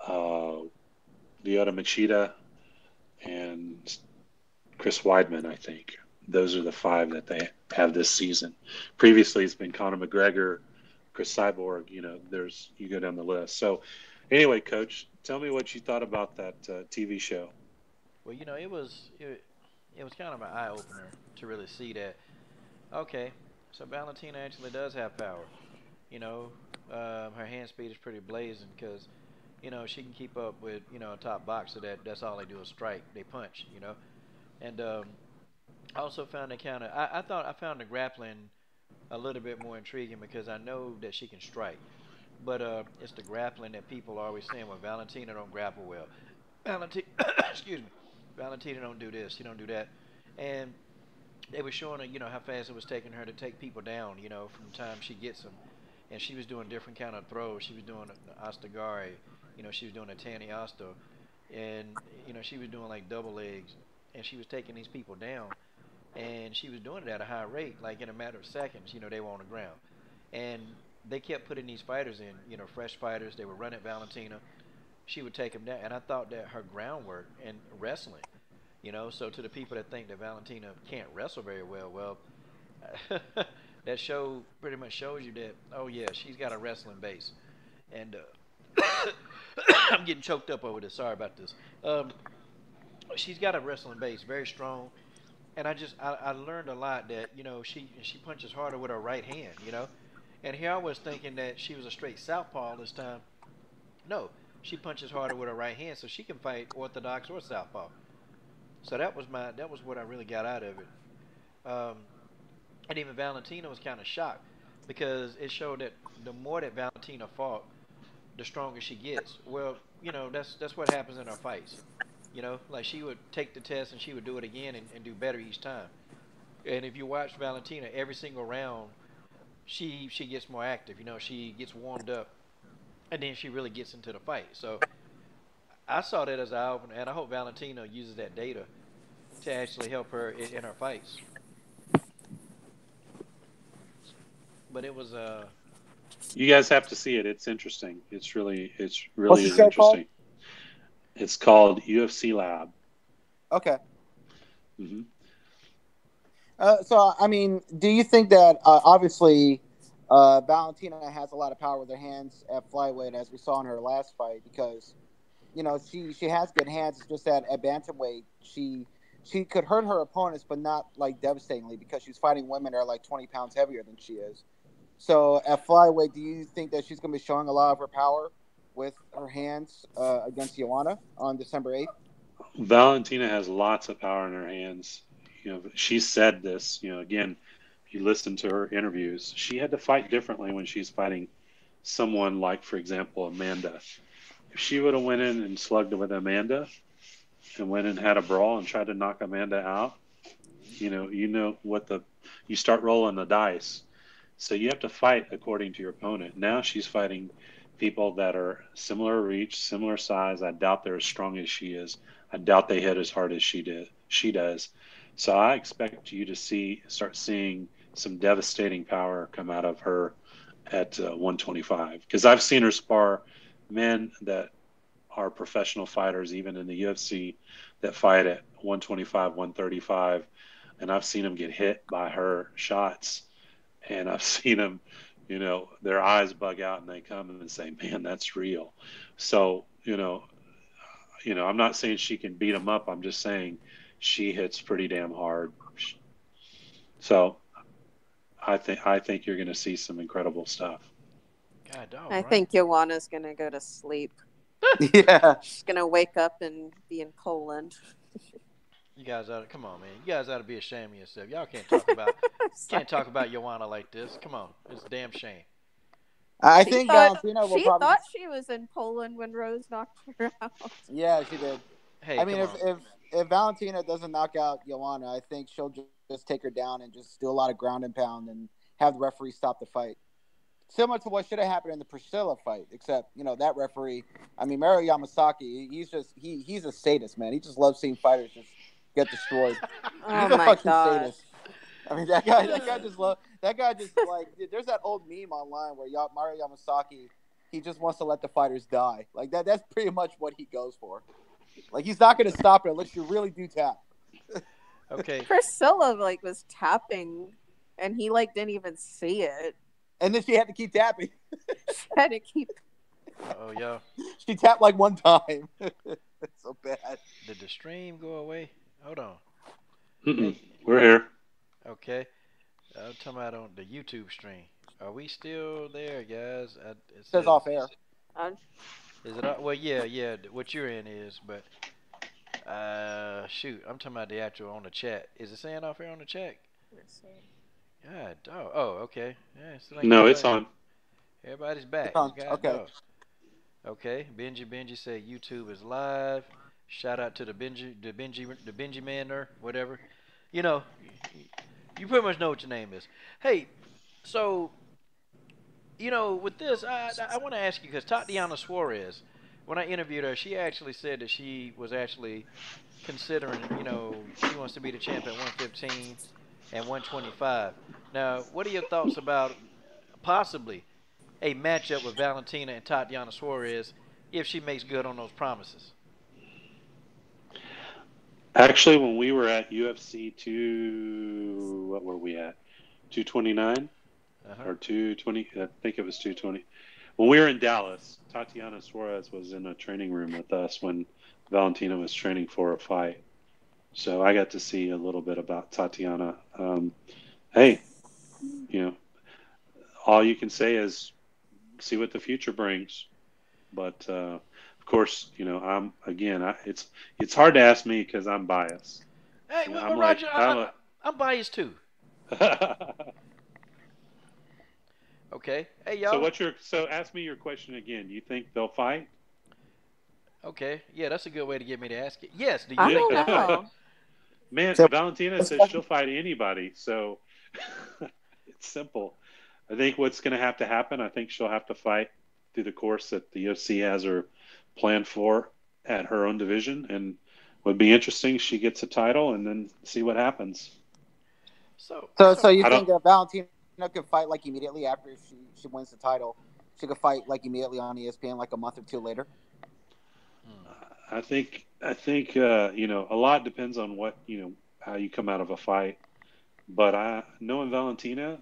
uh, Lyoto Machida, and Chris Weidman, I think. Those are the 5 that they have this season. Previously, it's been Conor McGregor, Chris Cyborg. You go down the list. So, anyway, Coach, tell me what you thought about that TV show. Well, it was kind of an eye opener to really see that. Okay, so Valentina actually does have power. You know, her hand speed is pretty blazing because she can keep up with a top boxer that's all they do is strike. They punch. And I also found it kind of. I thought I found the grappling a little bit more intriguing because I know that she can strike, but it's the grappling that people are always saying, well, Valentina don't grapple well. Valentina, excuse me, Valentina don't do this. She don't do that, and they were showing her, how fast it was taking her to take people down, from the time she gets them, and she was doing different kind of throws. She was doing the Astagari, she was doing a Tani Asta, and she was doing like double legs, and she was taking these people down and she was doing it at a high rate, like in a matter of seconds. They were on the ground, and they kept putting these fighters in, fresh fighters. They would run at Valentina. She would take them down, and I thought that her groundwork and wrestling, so to the people that think that Valentina can't wrestle very well, that show pretty much shows you that. Oh yeah, she's got a wrestling base, and I'm getting choked up over this. Sorry about this. She's got a wrestling base, very strong, and I learned a lot that she punches harder with her right hand, and here I was thinking that she was a straight southpaw this time. No, she punches harder with her right hand, so she can fight orthodox or southpaw. So that was what I really got out of it. And even Valentina was kind of shocked because it showed that the more that Valentina fought, the stronger she gets. Well, that's what happens in our fights. Like she would take the test and she would do it again and do better each time. And if you watch Valentina, every single round, she gets more active. She gets warmed up, and then she really gets into the fight. So I saw that as an eye opener, and I hope Valentina uses that data to actually help her in her fights. But it was You guys have to see it. It's interesting. It's What's really the is show called? interesting. It's called UFC Lab. Okay. Hmm. So, I mean, do you think that obviously Valentina has a lot of power with her hands at flyweight, as we saw in her last fight, because she has good hands. It's just that at bantamweight she could hurt her opponents, but not like devastatingly, because she's fighting women that are like 20 pounds heavier than she is. So at flyweight, do you think that she's going to be showing a lot of her power with her hands against Joanna on December 8th? Valentina has lots of power in her hands. She said this. Again, if you listen to her interviews, she had to fight differently when she's fighting someone like, for example, Amanda. If she would have went in and slugged with Amanda and went and had a brawl and tried to knock Amanda out, you start rolling the dice. So you have to fight according to your opponent. Now she's fighting people that are similar reach, similar size. I doubt they're as strong as she is. I doubt they hit as hard as she does. So I expect you to start seeing some devastating power come out of her at 125, because I've seen her spar men that are professional fighters, even in the UFC, that fight at 125, 135, and I've seen them get hit by her shots, and I've seen them, their eyes bug out and they come and say, "Man, that's real." So, I'm not saying she can beat them up. I'm just saying she hits pretty damn hard. So, I think you're going to see some incredible stuff. God, dog, I right? think Joanna's gonna go to sleep. Yeah. She's gonna wake up and be in Poland. You guys ought to come on, man. You guys ought to be ashamed of yourself. Y'all can't talk about Joanna like this. Come on, it's a damn shame. I She think thought, Valentina will she probably. thought she was in Poland when Rose knocked her out. Yeah, she did. Hey, I mean, come on. if Valentina doesn't knock out Joanna, I think she'll just take her down and just do a lot of ground and pound and have the referee stop the fight. Similar to what should have happened in the Priscilla fight, except that referee. I mean, Mario Yamasaki, he's a sadist, man. He just loves seeing fighters just get destroyed. Oh He's a my fucking god. sadist. I mean, that guy just like. There's that old meme online where Mario Yamasaki, he just wants to let the fighters die. Like that. That's pretty much what he goes for. Like he's not going to stop it unless you really do tap. Okay. Priscilla was tapping, and he didn't even see it. And then she had to keep tapping. She had to keep. Oh, yo. She tapped one time. It's so bad. Did the stream go away? Hold on. Hey. We're here. Okay. I'm talking about on the YouTube stream. Are we still there, guys? It says off air. Is it? Well, yeah. What you're in is, but shoot, I'm talking about the actual on the chat. Is it saying off air on the chat? God, oh, okay. Yeah, No, it's on. Everybody's back. It's on. God, Okay. dog. Okay. Benji said YouTube is live. Shout out to the Benji man there, whatever. You pretty much know what your name is. Hey, so with this, I want to ask you, because Tatiana Suarez, when I interviewed her, she actually said that she was actually considering, she wants to be the champ at 115 and 125. Now, what are your thoughts about possibly a matchup with Valentina and Tatiana Suarez if she makes good on those promises? Actually, when we were at UFC what were we at? 229 or 220? I think it was 220. When we were in Dallas, Tatiana Suarez was in a training room with us when Valentina was training for a fight. So I got to see a little bit about Tatiana. Hey, all you can say is see what the future brings. But of course, it's hard to ask me because I'm biased. Hey, well, Roger, I'm biased too. Okay. Hey, y'all. So ask me your question again. You think they'll fight? Okay. Yeah, that's a good way to get me to ask it. Yes. Do you I think don't they'll fight? know. Man, So- Valentina says she'll fight anybody, so it's simple. I think what's going to happen, I think she'll have to fight through the course that the UFC has her planned for at her own division, and would be interesting. She gets a title, and then see what happens. So you I think that Valentina could fight immediately after she wins the title? She could fight immediately on ESPN a month or two later. I think a lot depends on what how you come out of a fight, but knowing Valentina,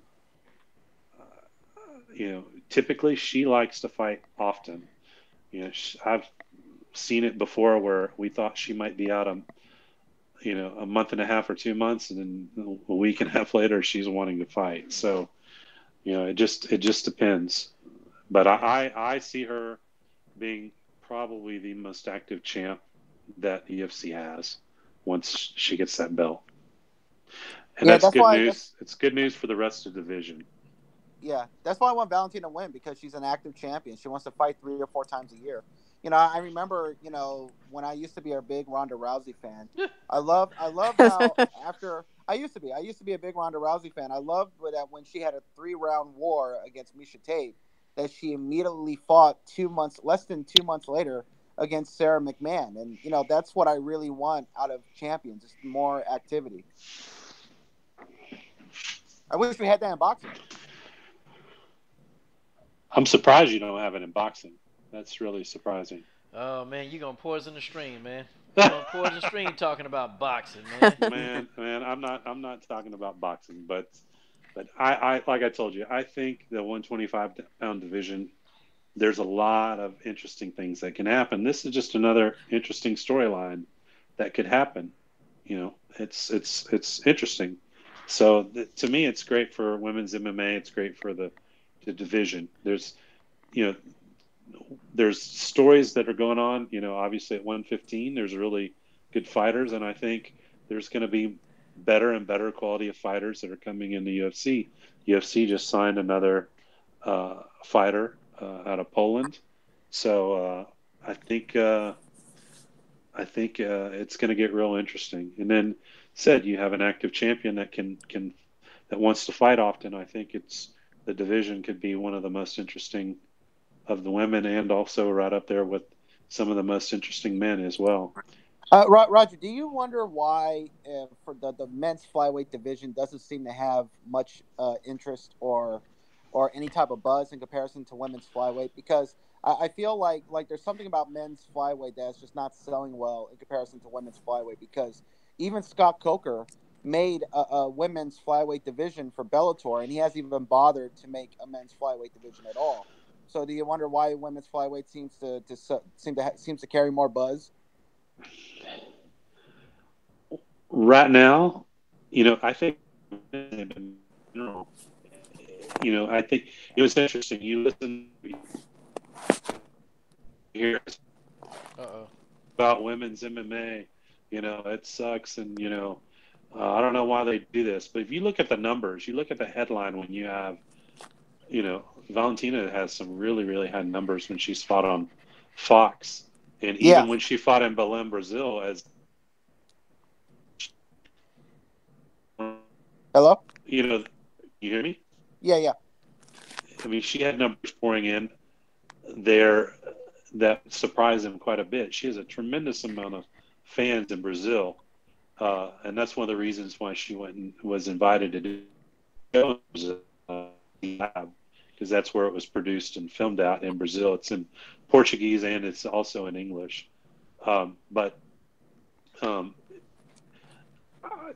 typically she likes to fight often. I've seen it before where we thought she might be out a month and a half or 2 months, and then a week and a half later she's wanting to fight. So it just depends. But I see her being probably the most active champ that UFC has once she gets that belt. And that's good news. It's good news for the rest of the division. Yeah, that's why I want Valentina to win, because she's an active champion. She wants to fight 3 or 4 times a year. I remember, when I used to be a big Ronda Rousey fan. I love how after I used to be a big Ronda Rousey fan. I loved that when she had a 3-round war against Miesha Tate, that she immediately fought less than 2 months later against Sarah McMahon. And, that's what I really want out of champions, just more activity. I wish we had that in boxing. I'm surprised you don't have it in boxing. That's really surprising. Oh man, you're gonna poison the stream, man. You're gonna poison the stream talking about boxing, man. Man, I'm not talking about boxing, but I like I told you, I think the 125-pound division, there's a lot of interesting things that can happen. This is just another interesting storyline that could happen. It's interesting. So to me, it's great for women's MMA. It's great for the division. There's stories that are going on. Obviously at 115, there's really good fighters, and I think there's going to be better and better quality of fighters that are coming in the UFC. UFC just signed another fighter out of Poland, so I think it's going to get real interesting. And then you have an active champion that that wants to fight often. I think the division could be one of the most interesting of the women, and also right up there with some of the most interesting men as well. Roger, do you wonder why for the men's flyweight division doesn't seem to have much interest or any type of buzz in comparison to women's flyweight? Because I feel like there's something about men's flyweight that's just not selling well in comparison to women's flyweight, because even Scott Coker made a women's flyweight division for Bellator, and he hasn't even bothered to make a men's flyweight division at all. So do you wonder why women's flyweight seems to carry more buzz? Right now, I think, I think it was interesting. You listen, hear about women's MMA. It sucks, and I don't know why they do this, but if you look at the numbers, you look at the headline when you have, Valentina has some really, really high numbers when she's fought on Fox, and even when she fought in Belém, Brazil, as hello, you hear me? Yeah. I mean, she had numbers pouring in there that surprised them quite a bit. She has a tremendous amount of fans in Brazil, and that's one of the reasons why she went and was invited to do UFC Lab, because that's where it was produced and filmed out in Brazil. It's in Portuguese and it's also in English. But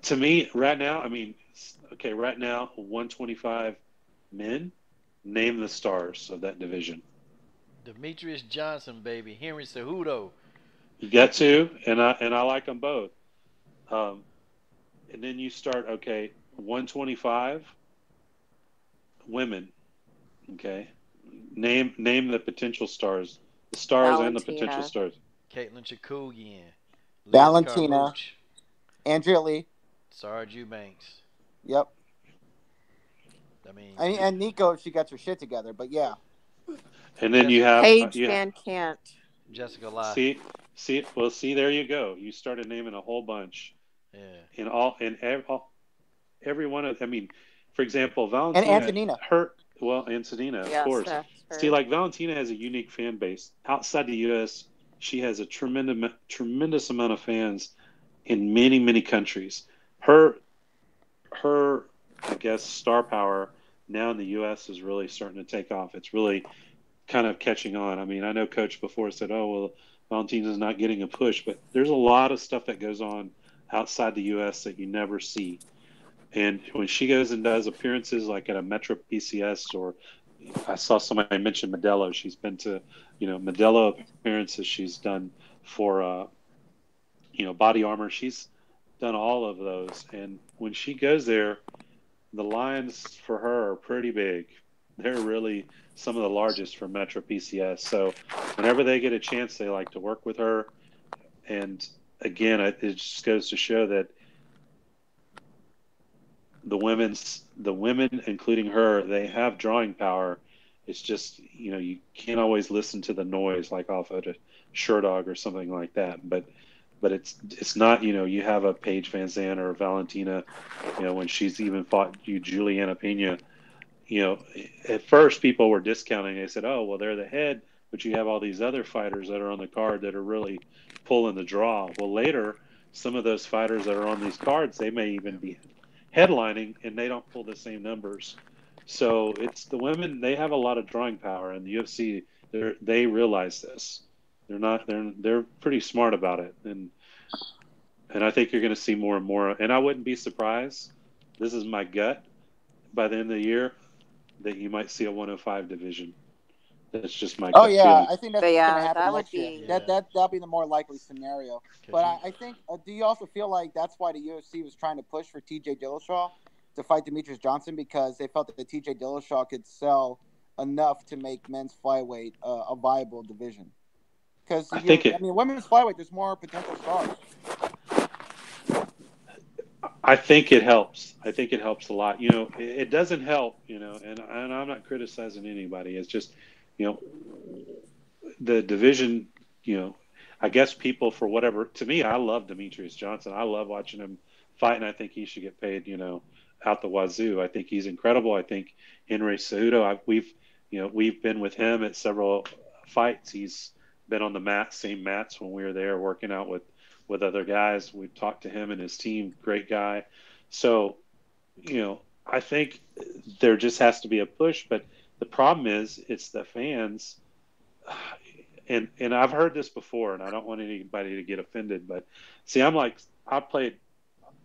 to me, right now, right now, 125 men, name the stars of that division. Demetrius Johnson, baby. Henry Cejudo. You got to, and I like them both. And then you start, 125 women. Okay, name the potential stars, the stars Valentina. And the potential stars. Caitlin Chikugian, Valentina, Carmouche, Andrea Lee, Sarah Eubanks. Yep. I mean, and Nico, if she gets her shit together, but yeah. And then you have Paige Van Cant, Jessica Lai. See, there you go. You started naming a whole bunch. Yeah. Every one of, for example, Valentina and Antonina. Antonina, of course. See, like Valentina has a unique fan base outside the U.S. She has a tremendous amount of fans in many, many countries. Her, I guess, star power now in the U.S. is really starting to take off. It's really kind of catching on. I know Coach before said, "Oh, well, Valentina's not getting a push," but there's a lot of stuff that goes on outside the U.S. that you never see. And when she goes and does appearances like at a Metro PCS, or I saw somebody mention Modelo. She's been to, Modelo appearances she's done for, Body Armor. She's done all of those. And when she goes there, the lines for her are pretty big. They're really some of the largest for Metro PCS. So whenever they get a chance, they like to work with her. And again, it just goes to show that the women, including her, they have drawing power. It's just, you can't always listen to the noise like off of a Sherdog or something like that. But it's not, you have a Paige Van Zandt or a Valentina, when she's even fought Juliana Pena, at first people were discounting. They said, "Oh, well, they're the head, but you have all these other fighters that are on the card that are really pulling the draw." Well, later, some of those fighters that are on these cards, they may even be headlining, and they don't pull the same numbers. So it's the women; they have a lot of drawing power, and the UFC they realize this. They're pretty smart about it, and I think you're going to see more and more. And I wouldn't be surprised. This is my gut. By the end of the year, that you might see a 105 division. That's just my Oh gut yeah, feeling. I think that's But going to yeah, happen that would next year. be. Yeah. That'll be the more likely scenario. 'Cause But you- I think, do you also feel like that's why the UFC was trying to push for T.J. Dillashaw to fight Demetrius Johnson, because they felt that T.J. Dillashaw could sell enough to make men's flyweight a viable division? Because women's flyweight, there's more potential stars. I think it helps. I think it helps a lot. It doesn't help. And I'm not criticizing anybody. It's just, the division. I guess people for whatever. To me, I love Demetrius Johnson. I love watching him fight, and I think he should get paid. Out the wazoo. I think he's incredible. I think Henry Cejudo. We've been with him at several fights. He's been on the same mats when we were there working out with other guys. We've talked to him and his team. Great guy. So, I think there just has to be a push. But the problem is, it's the fans. And I've heard this before, and I don't want anybody to get offended. But see, I played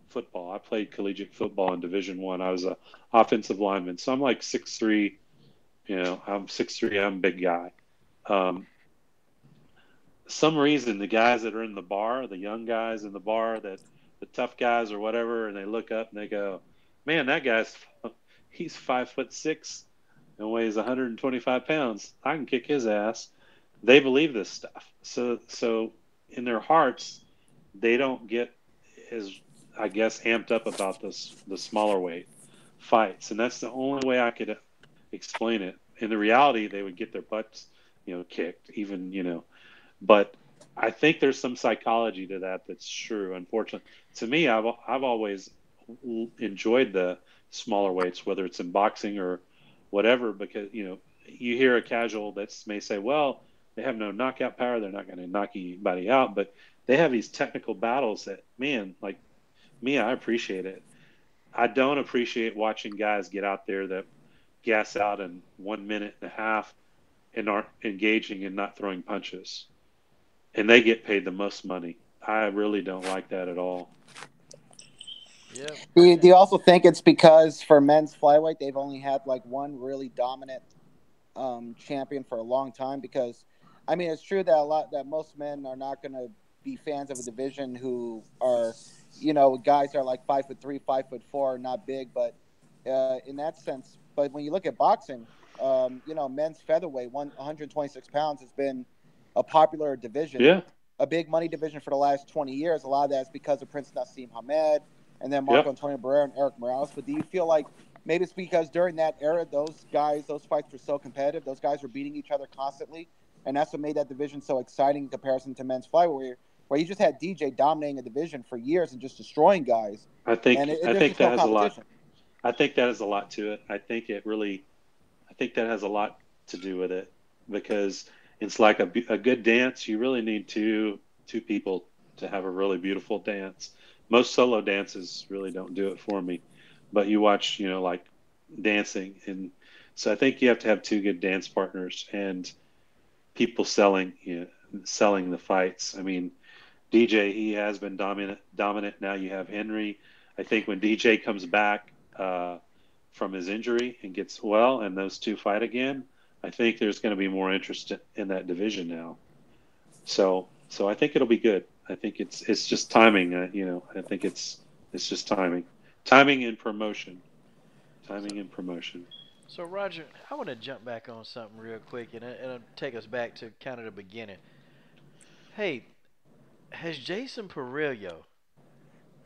football. I played collegiate football in Division I. I was an offensive lineman. So I'm like 6'3". I'm 6'3". I'm a big guy. Some reason the guys that are in the bar, the young guys in the bar, that the tough guys or whatever, and they look up and they go, "Man, he's 5'6" and weighs 125 pounds. I can kick his ass." They believe this stuff. So in their hearts, they don't get as, I guess, amped up about the smaller weight fights, and that's the only way I could explain it. In the reality, they would get their butts, kicked, even. But I think there's some psychology to that that's true. Unfortunately, to me, I've always enjoyed the smaller weights, whether it's in boxing or whatever, because you hear a casual that may say, "Well, they have no knockout power; they're not going to knock anybody out," but they have these technical battles that, man, like me, I appreciate it. I don't appreciate watching guys get out there that gas out in 1 minute and a half and aren't engaging and not throwing punches. And they get paid the most money. I really don't like that at all. Yeah. Do you also think it's because for men's flyweight, they've only had like one really dominant champion for a long time? Because, it's true that most men are not going to be fans of a division who are, guys are like 5'3", 5'4", not big, but in that sense. But when you look at boxing, men's featherweight, 126 pounds, has been a popular division, Yeah. a big money division for the last 20 years. A lot of that is because of Prince Nassim Hamed and then Marco Antonio Barrera and Eric Morales. But do you feel like maybe it's because during that era, those fights were so competitive, those guys were beating each other constantly, and that's what made that division so exciting in comparison to men's flyweight, where you just had DJ dominating a division for years and just destroying guys? I think that has a lot. I think that has a lot to it. I think that has a lot to do with it, because it's like a good dance. You really need two people to have a really beautiful dance. Most solo dances really don't do it for me, but you watch, like dancing, and so I think you have to have two good dance partners and people selling the fights. DJ, he has been dominant. Now you have Henry. I think when DJ comes back from his injury and gets well, and those two fight again, I think there's going to be more interest in that division now. So I think it'll be good. I think it's just timing. I think it's just timing and promotion. So Roger, I want to jump back on something real quick, and it'll take us back to kind of the beginning. Hey, has Jason Perillo,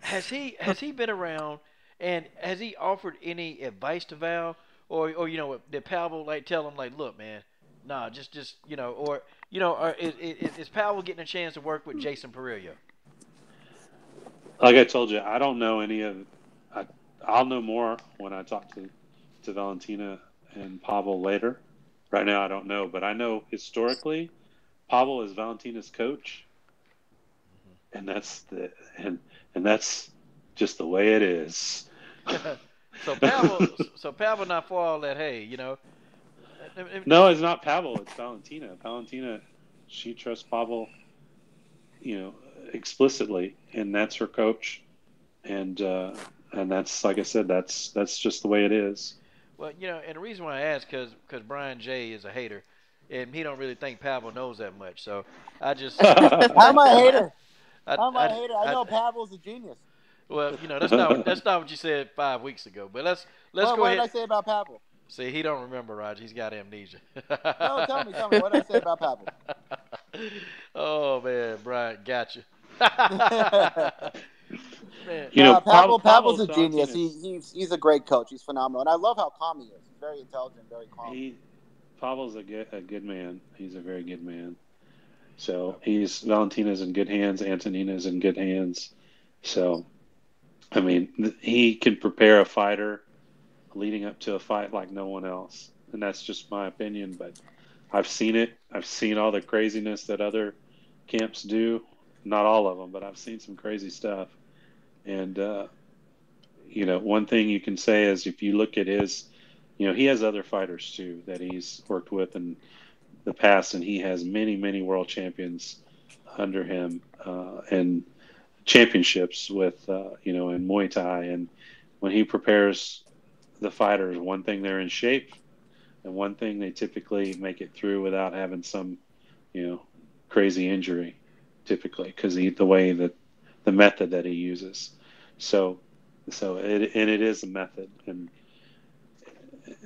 has he been around, and has he offered any advice to Val, or did Pavel tell him look, man, nah, just or is Pavel getting a chance to work with Jason Perillo? Like I told you, I don't know any of. I'll know more when I talk to Valentina and Pavel later. Right now, I don't know, but I know historically, Pavel is Valentina's coach, and and that's just the way it is. So Pavel not for all that. Hey, No, it's not Pavel. It's Valentina. Valentina, she trusts Pavel, explicitly, and that's her coach, and that's like I said, that's just the way it is. well, and the reason why I ask because Brian J is a hater, and he don't really think Pavel knows that much. So I just I'm a hater. I'm a I, hater. I know Pavel's a genius. well, that's not what you said 5 weeks ago. But let's What go did I ahead. say about Pavel? See, he don't remember, Roger. He's got amnesia. No, tell me. What did I say about Pavel? Oh man, Brian, gotcha. Man, Pavel's a genius. Valentina's, He's a great coach. He's phenomenal, and I love how calm he is. He's very intelligent, very calm. Pavel's a good man. He's a very good man. So Valentina's in good hands. Antonina's in good hands. So, I mean, he can prepare a fighter leading up to a fight like no one else. And that's just my opinion, but I've seen it. I've seen all the craziness that other camps do. Not all of them, but I've seen some crazy stuff. And, one thing you can say is if you look at he has other fighters too that he's worked with in the past, and he has many, many world champions under him, and championships with, in Muay Thai. And when he prepares the fighters, one thing they're in shape, and one thing they typically make it through without having some, crazy injury, typically, because the method that he uses. So it is a method, and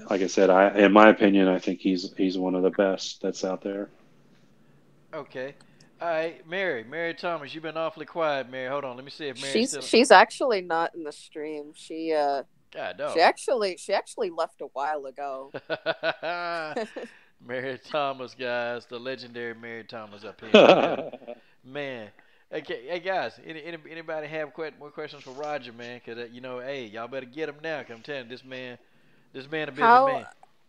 like I said, in my opinion, I think he's one of the best that's out there. okay. All right, Mary Thomas, you've been awfully quiet, Mary. Hold on, let me see if Mary's still. She's actually not in the stream. God, no. She actually left a while ago. Mary Thomas, guys, the legendary Mary Thomas up here. Man. Okay, hey guys, anybody have more questions for Roger, man? Cause hey, y'all better get him now. Cause I'm telling you, this man a busy man.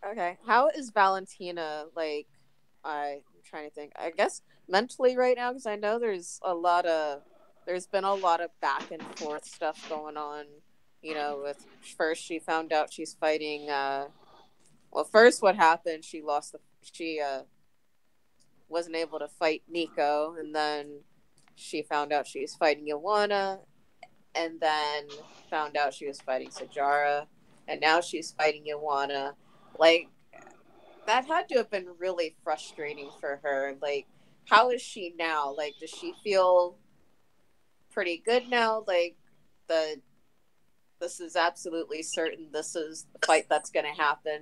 Okay, how is Valentina? Like, I'm trying to think. I guess mentally right now, because I know there's been a lot of back and forth stuff going on. With first she found out she's fighting. First what happened? She wasn't able to fight Nico, and then she found out she was fighting Ioana, and then found out she was fighting Sajara, and now she's fighting Ioana. Like, that had to have been really frustrating for her. Like, how is she now? Like, does she feel pretty good now? Like, this is absolutely certain this is the fight that's going to happen.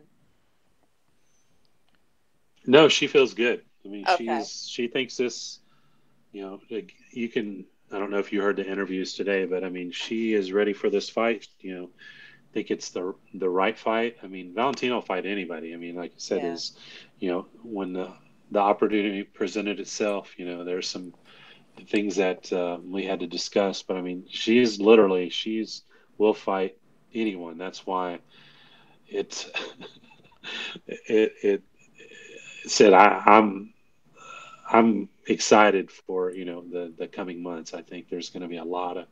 No, she feels good. I mean, Okay. she thinks this, you can, I don't know if you heard the interviews today, but I mean, she is ready for this fight. Think it's the right fight. I mean, Valentina will fight anybody. I mean, like I said, when the opportunity presented itself, there's some things that we had to discuss, but I mean, she's will fight anyone. That's why it said I'm excited for the coming months. I think there's going to be a lot of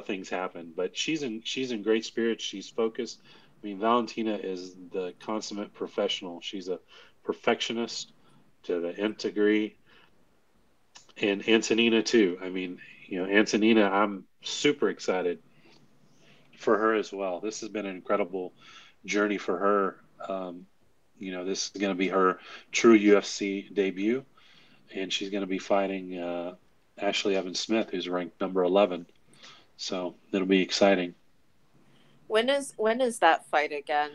things happen, but she's in great spirits. She's focused. I mean, Valentina is the consummate professional. She's a perfectionist to the nth degree, and Antonina too. I mean, Antonina, I'm super excited for her as well. This has been an incredible journey for her. This is going to be her true UFC debut, and she's going to be fighting Ashley Evans Smith, who's ranked number 11. So it'll be exciting. When is that fight again?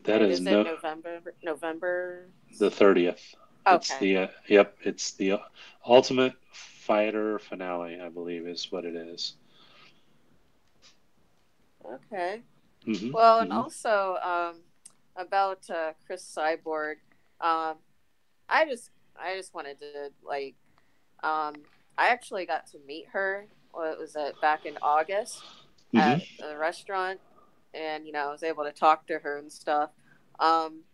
That is it November? The 30th. Okay. It's the Ultimate Fighter finale, I believe, is what it is. Okay. Mm-hmm. Well, and also about Chris Cyborg, I just wanted to I actually got to meet her. What was it, back in August at a restaurant, and I was able to talk to her and stuff. You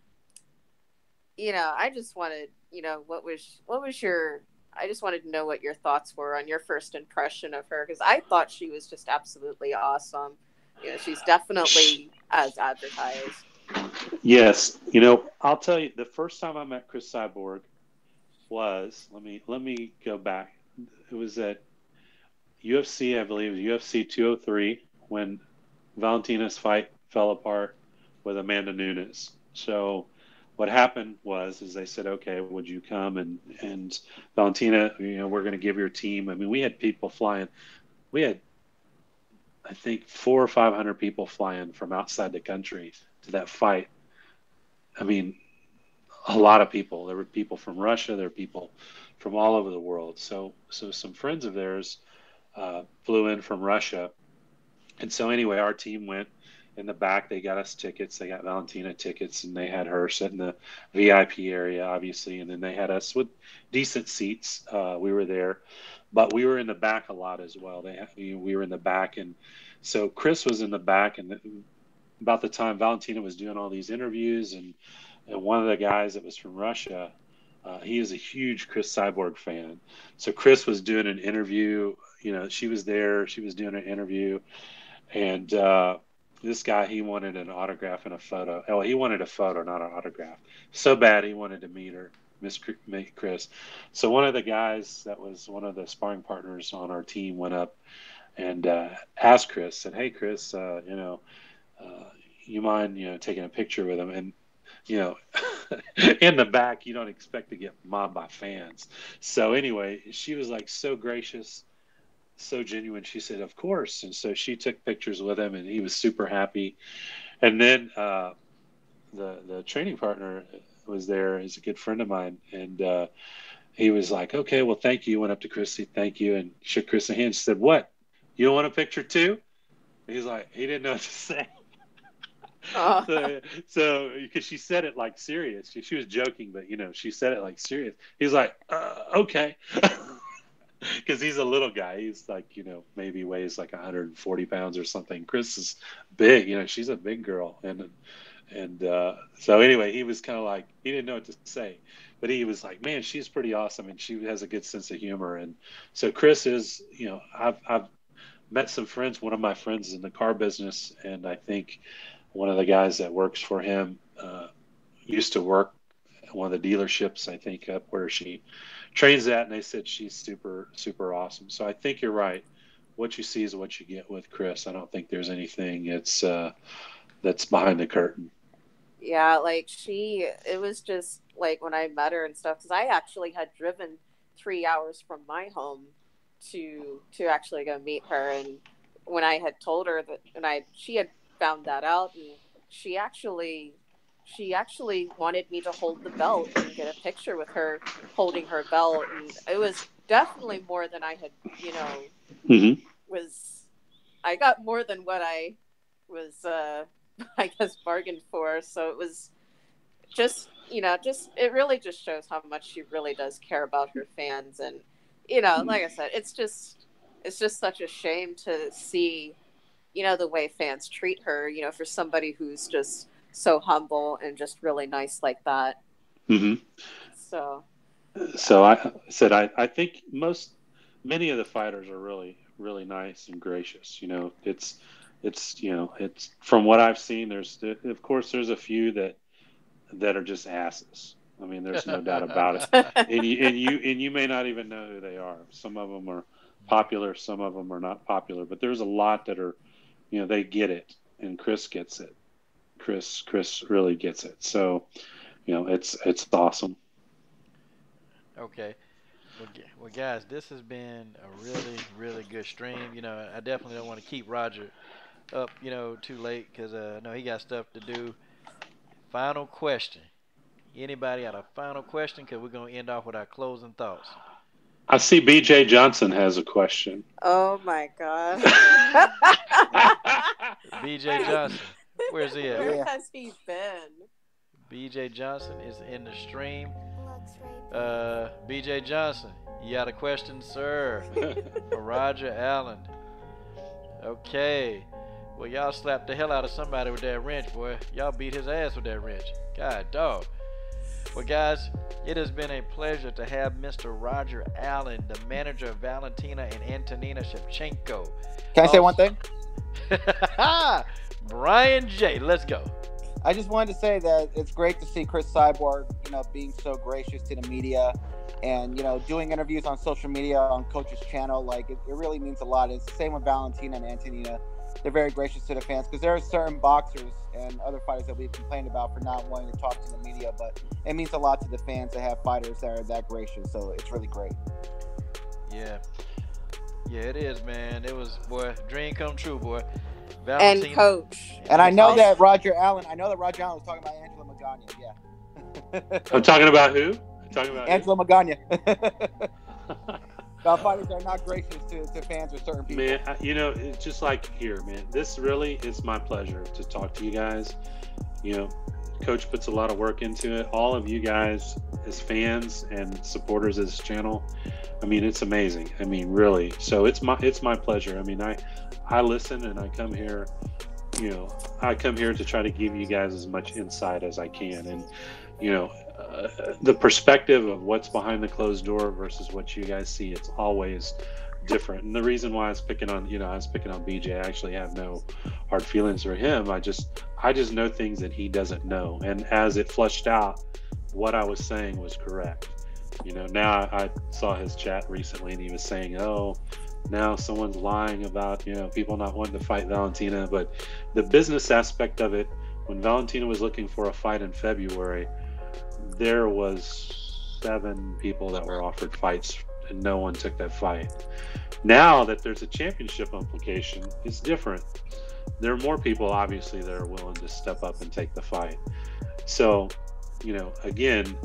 know, I just wanted, you know, what was your, I just wanted to know what your thoughts were on your first impression of her, because I thought she was just absolutely awesome. You know, she's definitely as advertised. Yes, you know, I'll tell you, the first time I met Chris Cyborg was, let me go back. It was at UFC, I believe, it was UFC 203 when Valentina's fight fell apart with Amanda Nunes. So what happened was, is they said, okay, would you come and Valentina, you know, we're going to give your team. I mean, we had people flying. We had, I think, 400 or 500 people flying from outside the country to that fight. I mean, a lot of people. There were people from Russia. There were people from all over the world. So some friends of theirs flew in from Russia. And so anyway, our team went in the back. They got us tickets. They got Valentina tickets, and they had her sit in the VIP area, obviously. And then they had us with decent seats. We were there, but we were in the back a lot as well. We were in the back, and so Chris was in the back. And about the time Valentina was doing all these interviews, and one of the guys that was from Russia, he is a huge Chris Cyborg fan. So Chris was doing an interview. You know, she was there. She was doing an interview. And this guy, he wanted an autograph and a photo. Oh, he wanted a photo, not an autograph. So bad he wanted to meet her, meet Chris. So one of the guys that was one of the sparring partners on our team went up and asked Chris, said, "Hey, Chris, you know, you mind, you know, taking a picture with him?" And you know, in the back, you don't expect to get mobbed by fans. So anyway, she was like so gracious, so genuine. She said, "Of course." And so she took pictures with him, and he was super happy. And then the training partner was there. He's a good friend of mine, and he was like, "Okay, well, thank you." Went up to Chrissy, "Thank you," and shook Chris' hand. She said, "What? You want a picture too?" He's like, he didn't know what to say. So because she said it like serious. She was joking, but you know, she said it like serious. He's like, "Okay." Because he's a little guy. He's like, you know, maybe weighs like 140 pounds or something. Chris is big. You know, she's a big girl. And so anyway, he was kind of like, he didn't know what to say. But he was like, man, she's pretty awesome. And she has a good sense of humor. And so Chris is, you know, I've met some friends. One of my friends is in the car business. And I think one of the guys that works for him used to work at one of the dealerships, I think, up where she trains at, and they said she's super, super awesome. So I think you're right. What you see is what you get with Chris. I don't think there's anything that's behind the curtain. Yeah, like it was just like when I met her and stuff, because I actually had driven 3 hours from my home to actually go meet her. And when I had told her that, and she had found that out, and she actually wanted me to hold the belt and get a picture with her holding her belt. And it was definitely more than I had, you know, I got more than what I was, I guess, bargained for. So it was just, you know, it really just shows how much she really does care about her fans. And, you know, like I said, it's just such a shame to see, you know, the way fans treat her, you know, for somebody who's just so humble and just really nice like that. So I said, I think many of the fighters are really, really nice and gracious. You know, it's, you know, it's from what I've seen, of course, there's a few that are just asses. I mean, there's no doubt about it. And you may not even know who they are. Some of them are popular. Some of them are not popular, but there's a lot that are, you know, they get it, and Chris gets it. Chris really gets it. So, you know, it's awesome. Okay. Well, guys, this has been a really, really good stream. You know, I definitely don't want to keep Roger up, you know, too late, because I know he got stuff to do. Final question. Anybody got a final question? Because we're going to end off with our closing thoughts. I see BJ Johnson has a question. Oh, my God. BJ Johnson. Where's he at? Where has he been? BJ Johnson is in the stream. BJ Johnson, you got a question, sir? For Roger Allen. Okay. Well, y'all slapped the hell out of somebody with that wrench, boy. Y'all beat his ass with that wrench. God, dog. Well, guys, it has been a pleasure to have Mr. Roger Allen, the manager of Valentina and Antonina Shevchenko. Can I say one thing? Brian J., let's go. I just wanted to say that it's great to see Chris Cyborg, being so gracious to the media and, doing interviews on social media on Coach's channel. Like, it really means a lot. It's the same with Valentina and Antonina. They're very gracious to the fans because there are certain boxers and other fighters that we've complained about for not wanting to talk to the media, but it means a lot to the fans to have fighters that are that gracious. So it's really great. Yeah. Yeah, it is, man. It was, boy, dream come true, boy. Valentina. And Coach. And I know that Roger Allen was talking about Angela Magana. Yeah. I'm talking about who? I'm talking about Angela Magana. Fighters are not gracious to fans or certain people. Man, it's just like here, man. This really is my pleasure to talk to you guys. Coach puts a lot of work into it. All of you guys as fans and supporters of this channel, it's amazing. Really. So it's my pleasure. I listen and I come here, to try to give you guys as much insight as I can. And, the perspective of what's behind the closed door versus what you guys see, it's always different. And the reason why I was picking on BJ, I actually have no hard feelings for him. I just know things that he doesn't know. And as it flushed out, what I was saying was correct. Now I saw his chat recently and he was saying, now someone's lying about, people not wanting to fight Valentina. But the business aspect of it, when Valentina was looking for a fight in February, there was 7 people that were offered fights and no one took that fight. Now that there's a championship implication, it's different. There are more people, obviously, that are willing to step up and take the fight. So, again,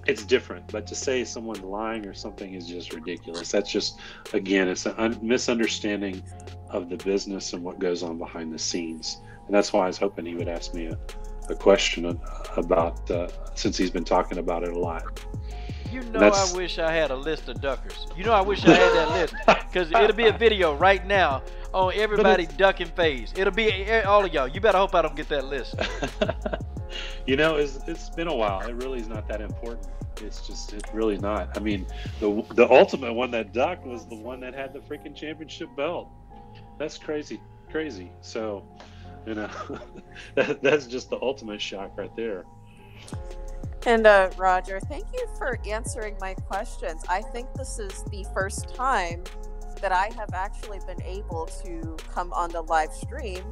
it's different. But to say someone's lying or something is just ridiculous. That's just, again, it's a misunderstanding of the business and what goes on behind the scenes. And that's why I was hoping he would ask me a question about, since he's been talking about it a lot. I wish I had a list of duckers. I wish I had that list, because it'll be a video right now on everybody ducking phase. It'll be all of y'all. You better hope I don't get that list. It's been a while. It really is not that important. It's really not. The ultimate one that ducked was the one that had the freaking championship belt. That's crazy. So, that's just the ultimate shock right there. And Roger, thank you for answering my questions. I think this is the first time that I have actually been able to come on the live stream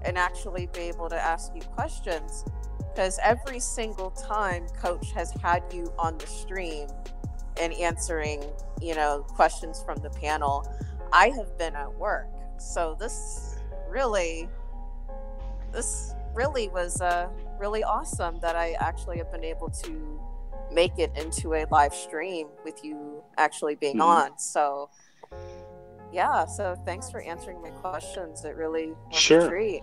and actually be able to ask you questions, because every single time Coach has had you on the stream and answering, questions from the panel, I have been at work. So this really was really awesome that I actually have been able to make it into a live stream with you actually being on. So so thanks for answering my questions. It really was a treat.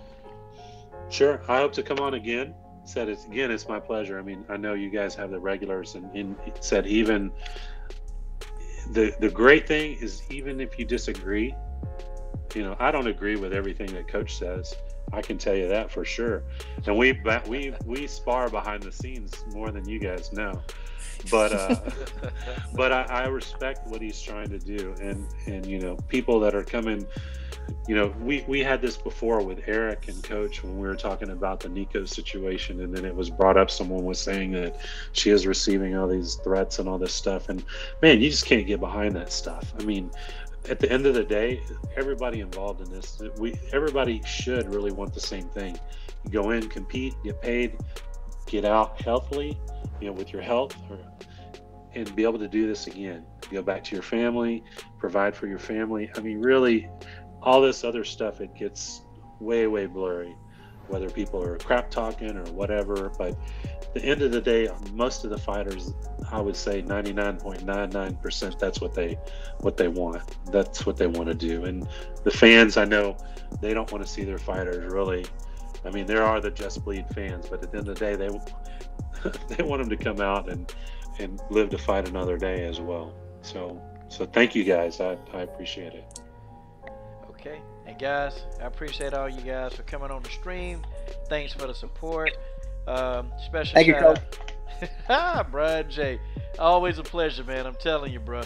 Sure. I hope to come on again. It's my pleasure. I know you guys have the regulars, and said even the great thing is, even if you disagree, I don't agree with everything that Coach says. I can tell you that for sure. And we spar behind the scenes more than you guys know. But I respect what he's trying to do. And people that are coming, we had this before with Eric and Coach when we were talking about the Nico situation, and then it was brought up, someone was saying that she is receiving all these threats and all this stuff. And man, you just can't get behind that stuff. At the end of the day, everybody involved in this, everybody should really want the same thing. You go in, compete, get paid, get out healthily, with your health, and be able to do this again. Go back to your family, provide for your family. Really, all this other stuff, it gets way, way blurry, whether people are crap talking or whatever. But at the end of the day, most of the fighters, I would say 99.99%, that's what they want. That's what they want to do. And the fans, I know they don't want to see their fighters really. There are the Just Bleed fans, but at the end of the day, they want them to come out and live to fight another day as well. So thank you guys. I appreciate it. Okay. And guys, I appreciate all you guys for coming on the stream. Thanks for the support. Special Thank you, shout Coach. out. Brian J. Always a pleasure, man. I'm telling you, bro.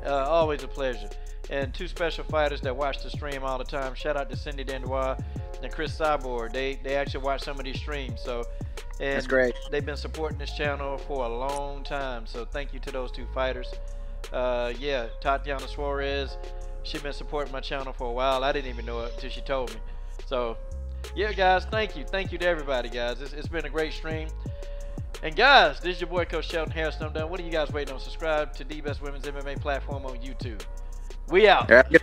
Always a pleasure. And 2 special fighters that watch the stream all the time. Shout out to Cindy Dandois and Chris Cyborg. They actually watch some of these streams. So, and That's great. they've been supporting this channel for a long time. So thank you to those 2 fighters. Yeah, Tatiana Suarez. She's been supporting my channel for a while. I didn't even know it until she told me. So, yeah, guys, thank you. Thank you to everybody, guys. It's been a great stream. And, guys, this is your boy, Coach Shelton Harrison. I'm done. What are you guys waiting on? Subscribe to the best women's MMA platform on YouTube. We out. Good night.